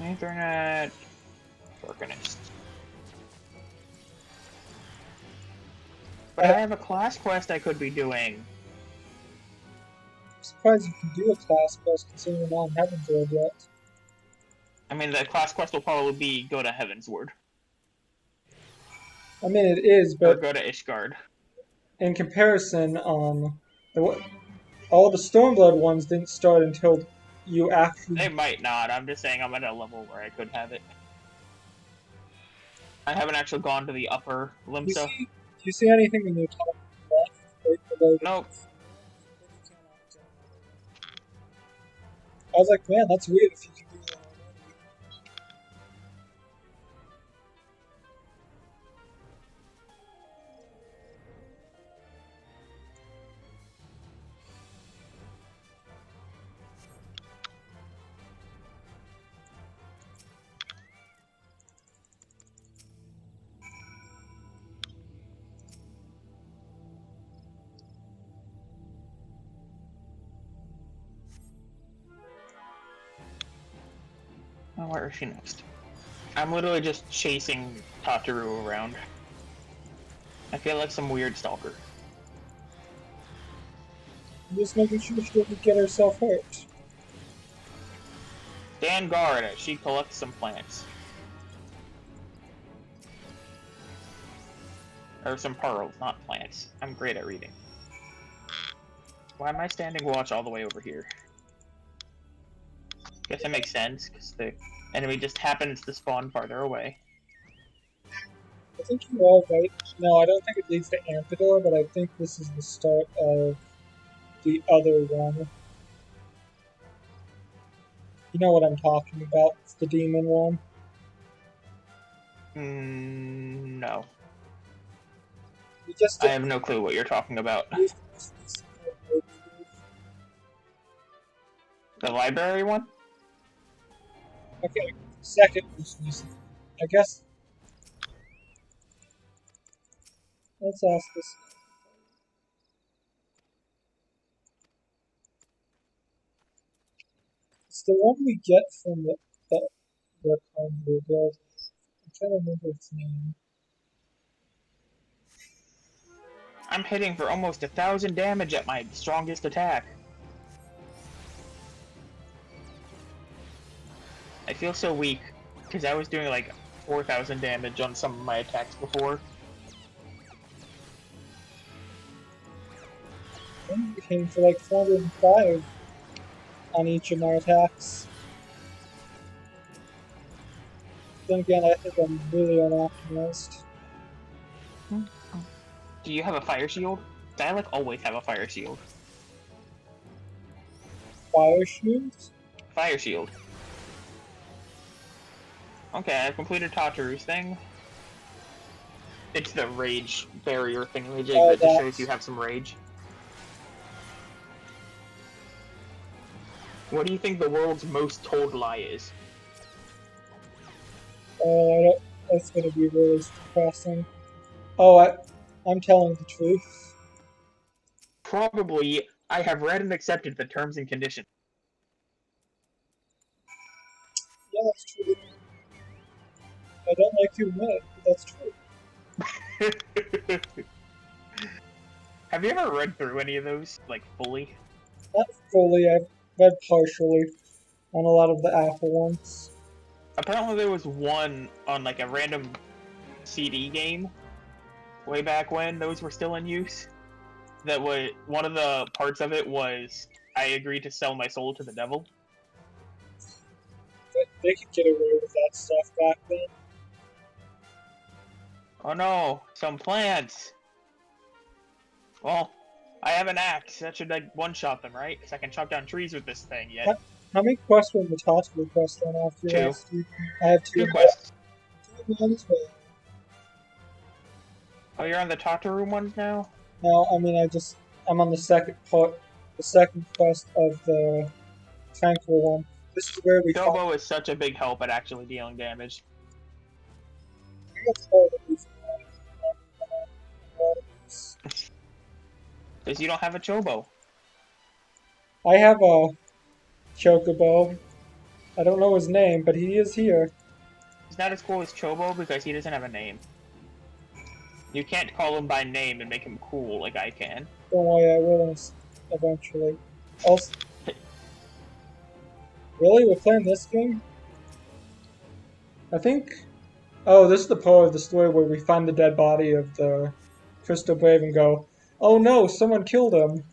Internet... Arcanist. But I have a class quest I could be doing. I'm surprised you can do a class quest considering you're not in Heavensward yet. I mean, the class quest will probably be go to Heavensward. I mean, it is, or but go to Ishgard. in comparison, all the Stormblood ones didn't start until you actually. They might not. I'm just saying I'm at a level where I could have it. I haven't actually gone to the upper Do Limsa. you see anything in your top left, right below the? Nope. I was like, man, that's weird if you can do that already. Oh, where is she next? I'm literally just chasing Tataru around. I feel like some weird stalker. I'm just making sure she doesn't get herself hurt. Stand guard as she collects some plants. Or some pearls, not plants. I'm great at reading. Why am I standing watch all the way over here? Guess it makes sense, because the enemy just happens to spawn farther away. I think you're all right. No, I don't think it leads to Amphidor, but I think this is the start of the other one. You know what I'm talking about? It's the demon one. No. We just I have no clue what you're talking about. The library one? Okay, second most recent. I guess. Let's ask this. It's the one we get from the Conjure Guild. I'm trying to remember its name. I'm hitting for almost 1,000 damage at my strongest attack. I feel so weak, because I was doing like 4,000 damage on some of my attacks before. I came for like 405 on each of my attacks. Then again, I think I'm really unoptimized. Do you have a fire shield? I like always have a fire shield. Fire shields? Fire shield. Okay, I've completed Tataru's thing. It's the rage barrier thing that just shows you have some rage. What do you think the world's most told lie is? That's gonna be really depressing. Oh, I'm telling the truth. Probably, I have read and accepted the terms and conditions. Yeah, that's true. I don't like to admit it, but that's true. Have you ever read through any of those, like, fully? Not fully, I've read partially on a lot of the Apple ones. Apparently there was one on, like, a random CD game way back when those were still in use. That was, one of the parts of it was, I agreed to sell my soul to the devil. They could get away with that stuff back then. Oh no, some plants! Well, I have an axe. That should, like, one-shot them, right? Because I can chop down trees with this thing yet. How many quests were in the Tataru quest run after Two. last week? I have two quests. Two as well. Oh, you're on the Tataru ones now? No, I mean, I'm on the second quest of the Tranquil one. This is where we Chobo is such a big help at actually dealing damage. Because you don't have a Chobo. I have a Chocobo. I don't know his name, but he is here. He's not as cool as Chobo because he doesn't have a name. You can't call him by name and make him cool like I can. Don't worry, I will eventually. Also, really? We're playing this game? I think Oh, this is the part of the story where we find the dead body of the Crystal Brave and go, oh no, someone killed him.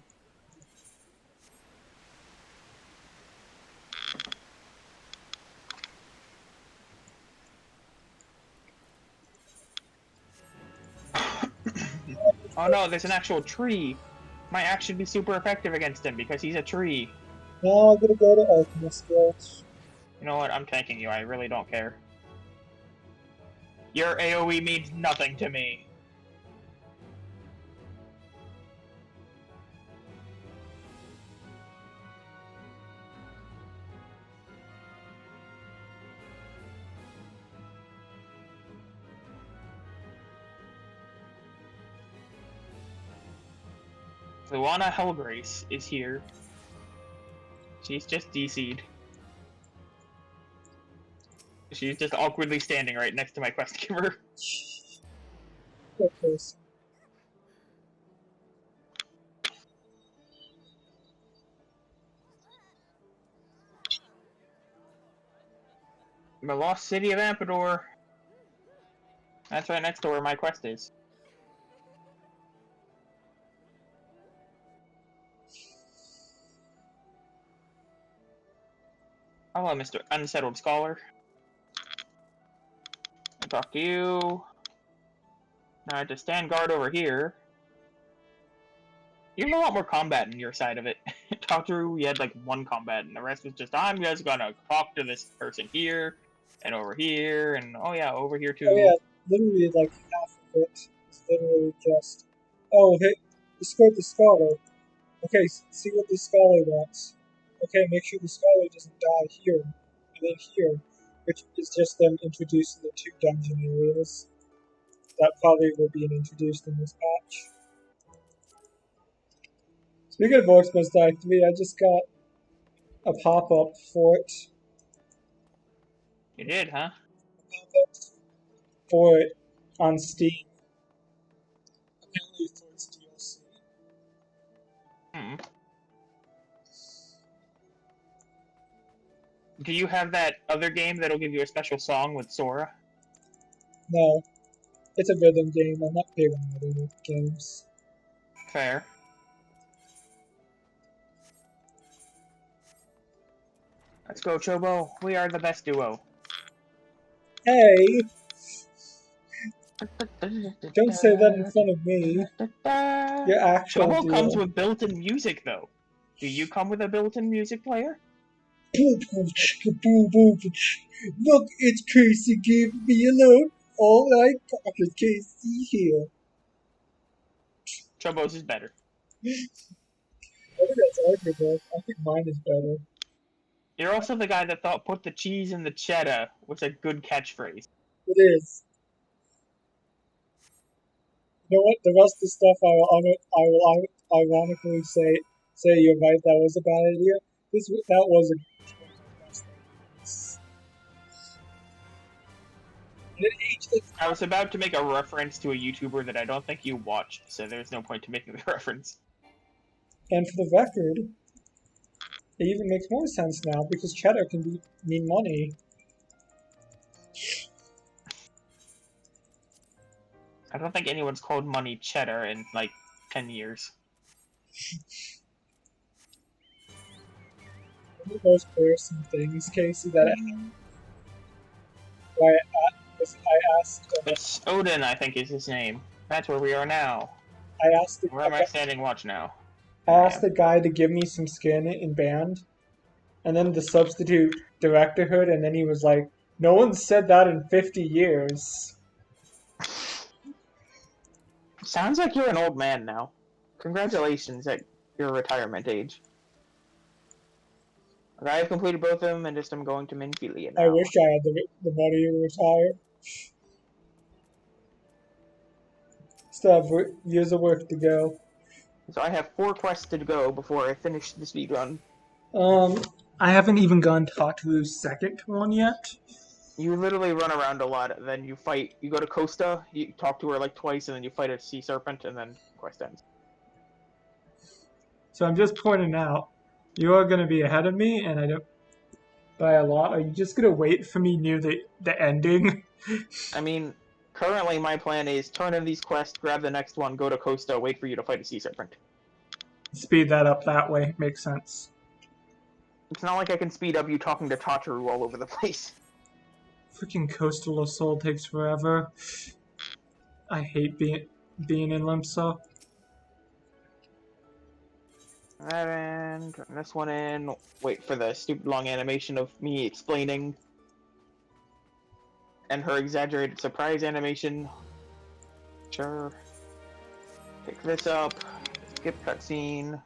Oh no, there's an actual tree. My axe should be super effective against him because he's a tree. Now I'm gonna go to Alchemist Guild. You know what? I'm tanking you. I really don't care. Your AoE means nothing to me. Luana Hellgrace is here. She's just DC'd. She's just awkwardly standing right next to my quest giver. Okay. The lost city of Ampador. That's right next to where my quest is. Hello, Mr. Unsettled Scholar. I'll talk to you. Now I have to stand guard over here. You have a lot more combat in your side of it. Talk through, we had like one combat, and the rest was just, I'm just gonna talk to this person here, and over here, and oh yeah, over here too. Oh yeah, literally like half of it is literally just, oh hey, you scored the scholar. Okay, see what the scholar wants. Okay, make sure the scholar doesn't die here, and then here, which is just them introducing the two dungeon areas that probably will be introduced in this patch. Speaking of Orcs Must Die 3, I just got a pop-up for it. You did, huh? Pop-up for it on Steam. Apparently for its DLC. Hmm. Do you have that other game that'll give you a special song with Sora? No, it's a rhythm game. I'm not big on rhythm games. Fair. Let's go, Chobo. We are the best duo. Hey! Don't say that in front of me. Your actual Chobo duo. comes with built-in music, though. Do you come with a built-in music player? Look, it's Casey. Give me alone. All I got is Casey here. Chobo's is better. I think that's arguable. I think mine is better. You're also the guy that thought put the cheese in the cheddar was a good catchphrase. It is. You know what? The rest of the stuff I will ironically say you're right. That was a bad idea. That was a I was about to make a reference to a YouTuber that I don't think you watched, so there's no point to making the reference. And for the record, it even makes more sense now because cheddar can mean money. I don't think anyone's called money cheddar in like 10 years. Those are some things, Casey, that I asked. It's Odin, I think, is his name. That's where we are now. I asked. Where am I standing? Watch now. I asked the guy to give me some skin in band, and then the substitute director heard, and then he was like, "No one said that in 50 years." Sounds like you're an old man now. Congratulations at your retirement age. I have completed both of them, and just am going to Minfilia now. I wish I had the money to retire. Still have years of work to go. So I have 4 quests to go before I finish the speedrun. I haven't even gone to talk to the second one yet. You literally run around a lot, then you fight. You go to Costa, you talk to her like twice, and then you fight a sea serpent, and then quest ends. So I'm just pointing out, you are going to be ahead of me, and I don't by a lot. Are you just going to wait for me near the ending I mean, currently my plan is turn in these quests, grab the next one, go to Costa, wait for you to fight a sea serpent. Speed that up that way. Makes sense. It's not like I can speed up you talking to Tataru all over the place. Freaking Coastal Assault takes forever. I hate being in Limsa. That in, turn this one in, wait for the stupid long animation of me explaining, and her exaggerated surprise animation. Sure. Pick this up, skip cutscene.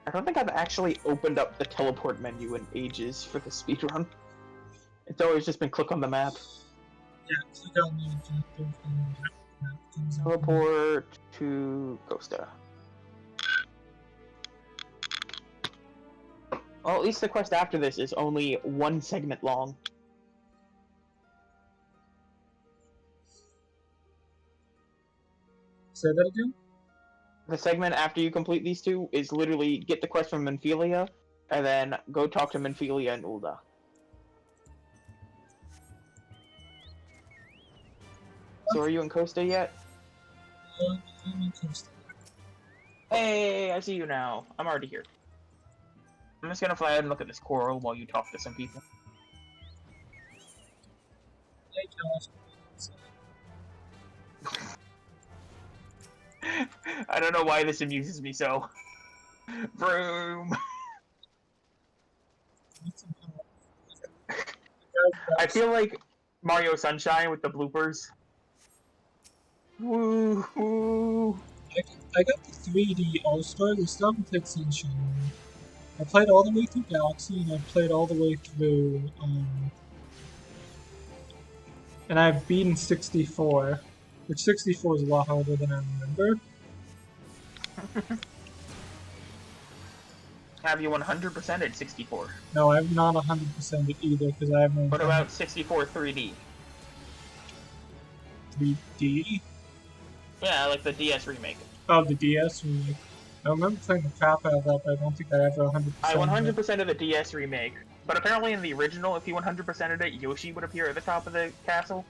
I don't think I've actually opened up the teleport menu in ages for the speedrun. It's always just been click on the map. Yeah, click on the objective and the map comes up. Teleport to Costa. Well, at least the quest after this is only one segment long. Say that again? The segment after you complete these two is literally get the quest from Menphilia, and then go talk to Menphilia and Ulda. So are you in Costa yet? I'm in Costa. Hey, I see you now. I'm already here. I'm just gonna fly out and look at this coral while you talk to some people. Hey, Josh. I don't know why this amuses me so. Vroom! I feel like Mario Sunshine with the bloopers. Woo woo! I got the 3D All-Star, the still haven't played Sunshine. I played all the way through Galaxy, and I played all the way through, and I've beaten 64, which 64 is a lot harder than I remember. Have you 100%ed 64? No, I'm not 100% it either, because I haven't What about 64 3D? 3D? Yeah, like the DS remake. Oh, the DS remake. I remember playing the crap out of that, but I don't think I ever 100%. I 100% of the DS remake, but apparently in the original, if you 100%ed it, Yoshi would appear at the top of the castle.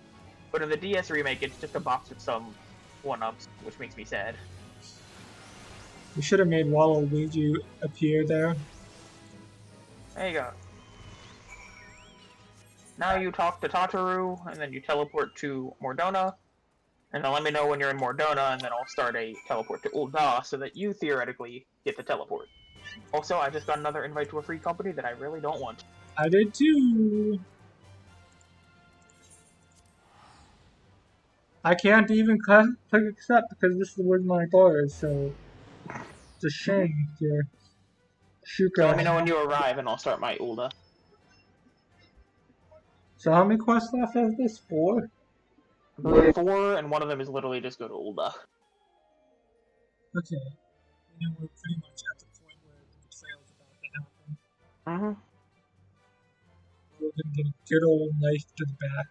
But in the DS remake, it's just a box with some one-ups, which makes me sad. We should have made Waluigi appear there. There you go. Now you talk to Tataru, and then you teleport to Mordona, and then let me know when you're in Mordona, and then I'll start a teleport to Ul'dah, so that you theoretically get the teleport. Also, I just got another invite to a free company that I really don't want. I did too. I can't even click accept because this is where my bar is, so it's a shame here. Shuka. So let me know when you arrive, and I'll start my Ul'dah. So how many quests left is this? 4? I believe 4, and one of them is literally just go to Ul'dah. Okay. And we're pretty much at the point where the betrayal is about to happen. We're gonna get a good old knife to the back.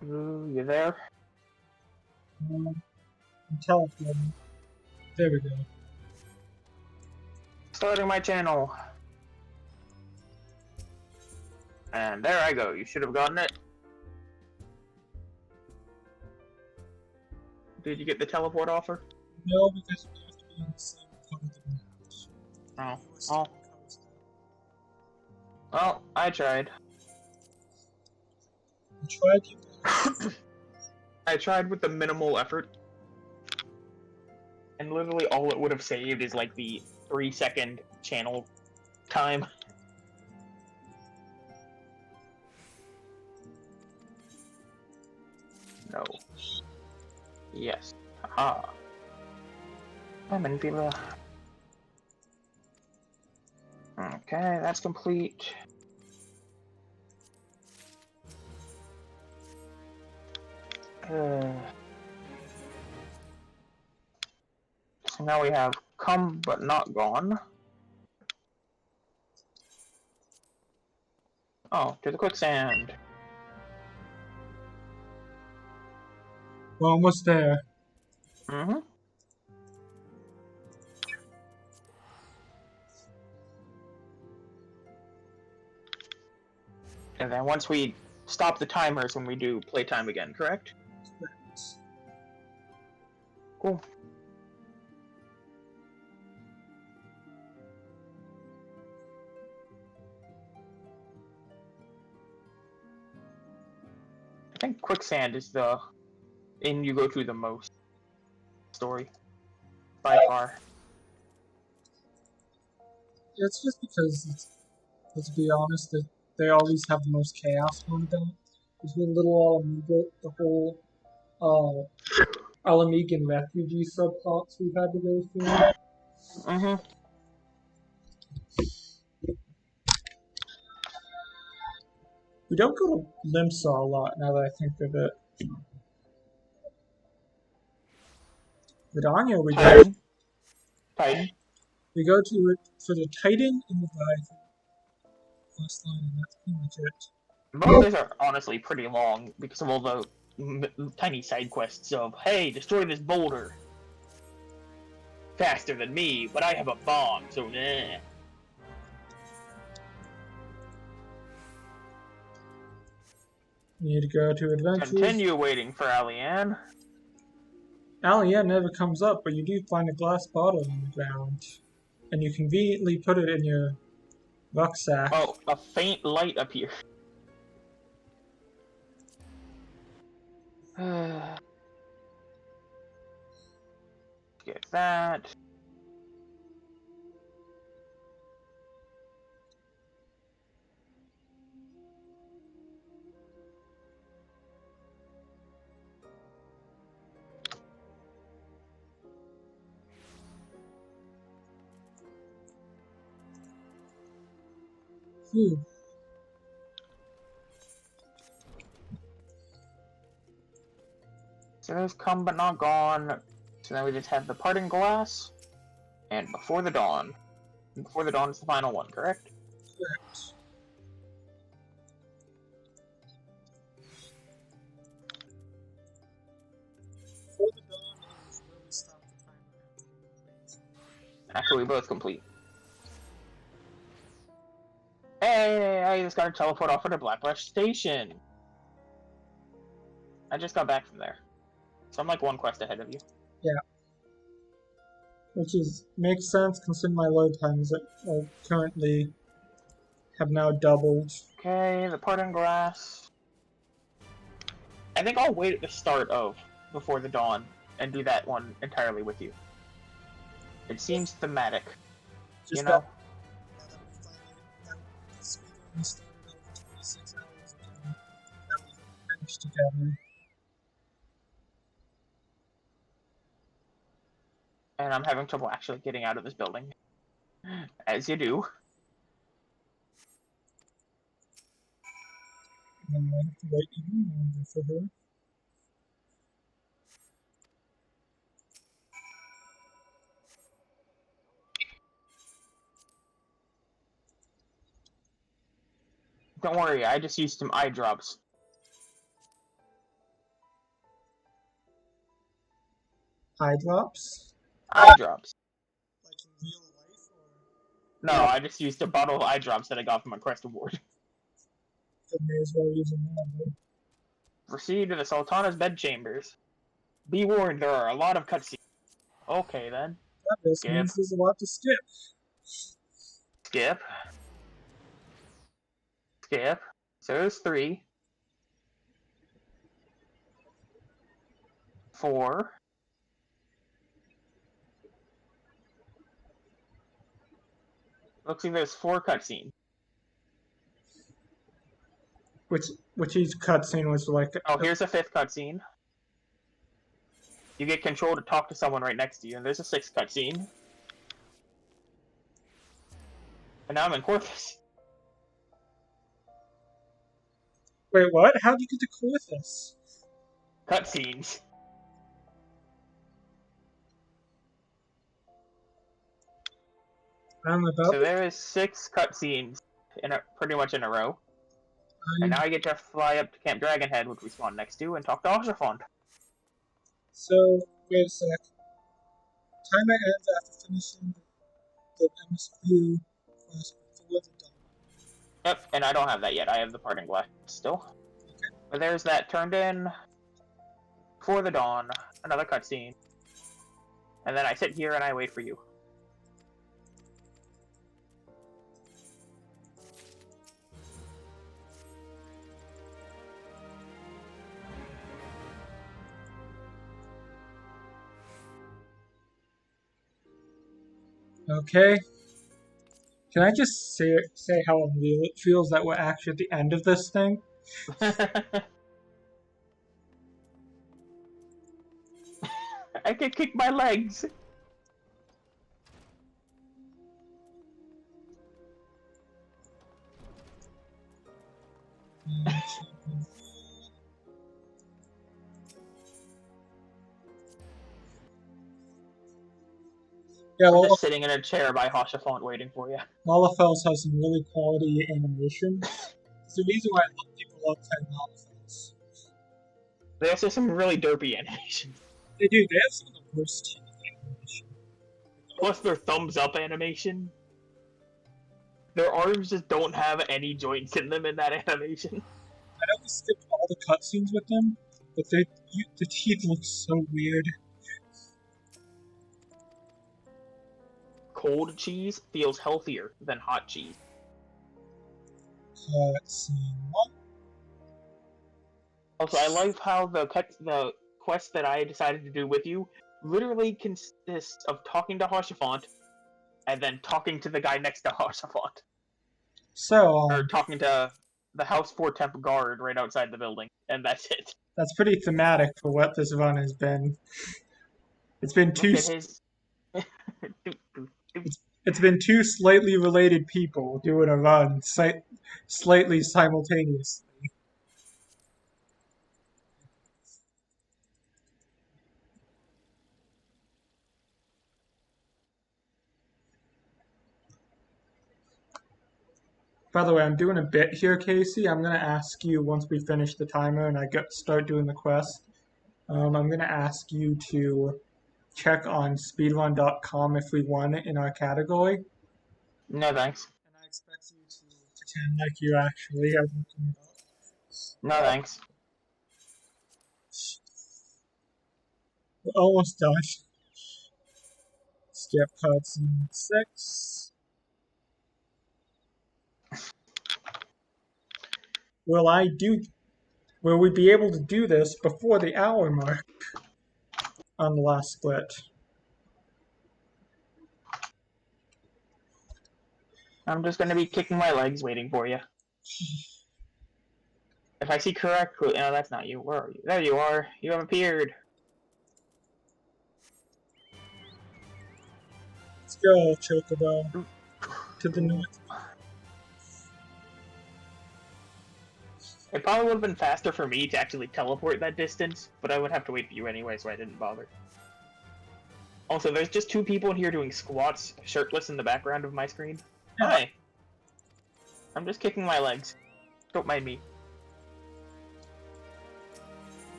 You there? I'm teleporting. There we go. Starting my channel. And there I go. You should have gotten it. Did you get the teleport offer? No, because we have to be in the same part of the match. Oh. Well, I tried. You tried, you guys. I tried with the minimal effort. And literally all it would have saved is like the 3-second channel time. No. Yes. Haha. I'm in Villa. Okay, that's complete. So now we have come but not gone. Oh, to the quicksand. We're almost there. Mm-hmm. And then once we stop the timers when we do playtime again, correct? Cool. I think Quicksand is the inn you go to the most story. By far. It's just because, let's be honest, they always have the most chaos going about. Between Little Alameda, the whole Alamegan refugee subplots we've had to go through. Mm-hmm. We don't go to Limsaw a lot now that I think of it. Vidania we go. Titan. We go to it for the Titan and the Leviathan. Last line, and that's pretty much it. Both of those are honestly pretty long because of all the tiny side quests of, hey, destroy this boulder. Faster than me, but I have a bomb, so nah. We need to go to adventures. Continue waiting for Alianne. Alianne never comes up, but you do find a glass bottle on the ground. And you conveniently put it in your rucksack. Oh, a faint light appears. Get that. Phew. So those come but not gone. So then we just have the parting glass and Before the Dawn. And Before the Dawn is the final one, correct? Correct. Before the Dawn is where we stop the timer. After we both complete. Hey, I just got to teleport off to Blacklash Station. I just got back from there. So I'm like one quest ahead of you. Yeah. Which makes sense considering my load times are currently have now doubled. Okay, the parting glass. I think I'll wait at the start of Before the Dawn and do that one entirely with you. It seems thematic. Just you know? We started over 26 hours ago that we finished together. And I'm having trouble actually getting out of this building. As you do. And I have to wait even longer for her. Don't worry, I just used some eye drops. Eye drops? Eye drops. Like in real life or? No, I just used a bottle of eye drops that I got from a quest award. I may as well use them now. Proceed to the Sultana's bedchambers. Be warned, there are a lot of cutscenes. Okay then. That just means there's a lot to skip. Skip. Skip. So there's 3. 4. Looks like there's 4 cutscenes. Which each cutscene was like. Oh, here's a 5th cutscene. You get control to talk to someone right next to you, and there's a 6th cutscene. And now I'm in Corvus. Wait, what? How'd you get to Corvus? Cutscenes. I'm about. So there is 6 cutscenes pretty much in a row. And now I get to fly up to Camp Dragonhead, which we spawn next to, and talk to Oshafont. So, Wait a sec. Timer ends after finishing the MSQ quest before the dawn. Yep, and I don't have that yet. I have the parting blast still. Okay. But there's that turned in for the dawn, another cutscene. And then I sit here and I wait for you. Okay. Can I just say how unreal it feels that we're actually at the end of this thing? I can kick my legs. Yeah, I'm just sitting in a chair by Hoshafont waiting for you. Lalafels has some really quality animation. It's the reason why people love playing Lalafels. They also have some really derpy animation. They do. They have some of the worst animation. Plus their thumbs up animation. Their arms just don't have any joints in them in that animation. I know we skipped all the cutscenes with them, but the teeth look so weird. Cold cheese feels healthier than hot cheese. Cutscene 1. Also, I love how the quest that I decided to do with you literally consists of talking to Hoshafont and then talking to the guy next to Hoshafont. So, Or talking to the House 4 Temp guard right outside the building, and that's it. that's pretty thematic for what this run has been. It's been Look at his... it's been two slightly related people doing a run slightly simultaneously. By the way, I'm doing a bit here, Casey. I'm going to ask you once we finish the timer and I start doing the quest. I'm going to ask you to check on speedrun.com if we won in our category. No thanks. And I expect you to pretend like you actually are looking it up. No thanks. We're almost done. Skip cutscene 6. Will we be able to do this before the hour mark on the last split? I'm just gonna be kicking my legs waiting for you. If I see correctly... No, that's not you. Where are you? There you are. You have appeared. Let's go, Chocobo. To the north. It probably would have been faster for me to actually teleport that distance, but I would have to wait for you anyway, so I didn't bother. Also, there's just two people in here doing squats, shirtless in the background of my screen. Yeah. Hi. I'm just kicking my legs. Don't mind me.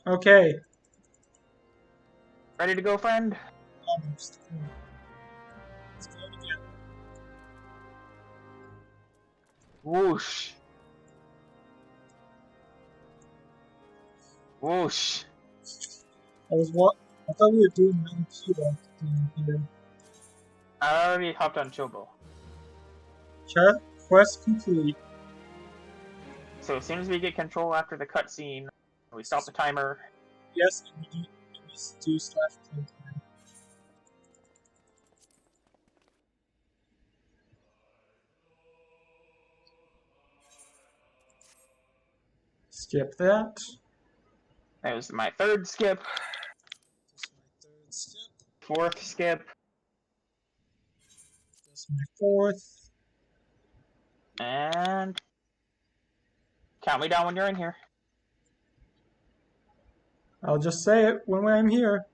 Okay. Ready to go, friend? Almost. Let's go together. Whoosh. Whoosh. I thought we were doing another Cuba thing here. I already hopped on Chobo. Quest complete. So as soon as we get control after the cutscene, we stop the timer. Yes, and we do slash play time. Skip that. That was my third skip. This is my third skip. Fourth skip. This is my fourth. And... count me down when you're in here. I'll just say it when I'm here.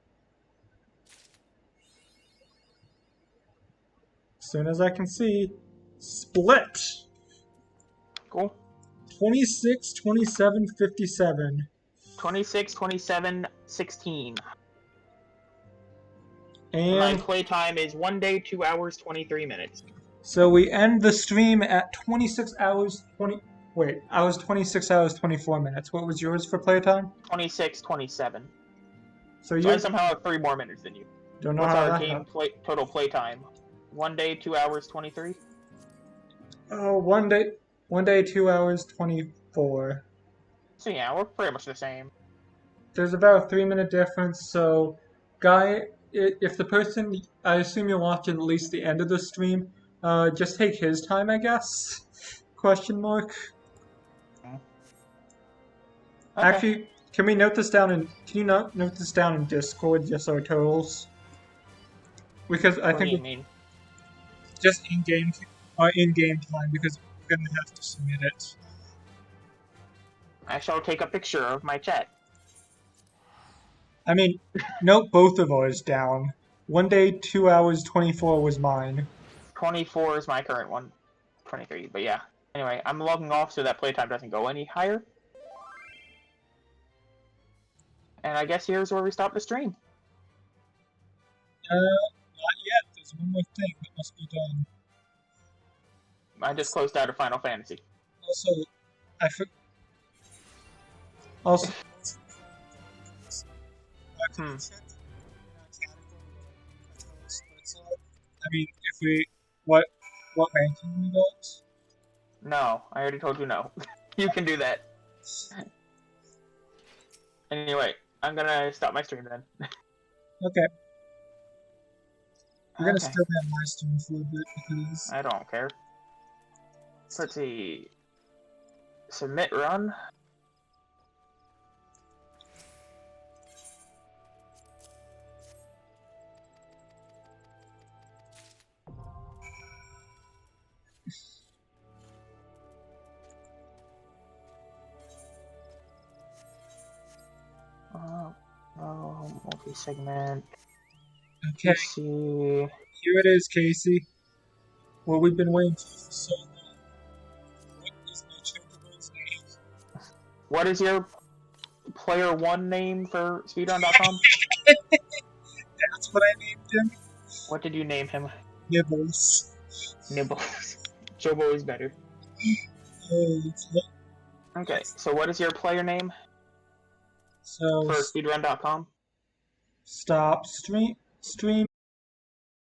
As soon as I can see. Split! Cool. 26, 27, 57. 26, 27, 16. And my playtime is 1 day, 2 hours, 23 minutes. so we end the stream at 26 hours, 20... Wait, I was 26 hours, 24 minutes. What was yours for playtime? 26, 27. So So you I somehow have 3 more minutes than you. don't know What's how our that game happened. total playtime? 1 day, 2 hours, 23? Oh, 1 day, 2 hours, 24. So yeah, we're pretty much the same. There's about a 3-minute difference, so Guy, if the person, I assume you're watching at least the end of the stream, just take his time, I guess? Question mark. Okay. Actually, can we note this down in, can you note this down in Discord, just our totals? Because I What do think you mean? just in-game time, because we're gonna have to submit it. I shall take a picture of my chat. I mean, note both of ours down. 1 day, 2 hours, 24 was mine. 24 is my current one. 23, but yeah. Anyway, I'm logging off so that playtime doesn't go any higher. And I guess here's where we stop the stream. Not yet. There's one more thing that must be done. I just closed out of Final Fantasy. Also, I for... Also, I mean, if we what ranking we got? No, I already told you no. You can do that. Anyway, I'm gonna stop my stream then. Okay. We're gonna Okay. still be on my stream for a bit because I don't care. Let's see. Submit run. Multi-segment. okay. See. Here it is, Casey. What we've been waiting for so long. What is my Chocobo's name? What is your player 1 name for speedrun.com? That's what I named him. What did you name him? Nibbles. Nibbles. Chobo is better. Okay, so what is your player name So for speedrun.com? stop stream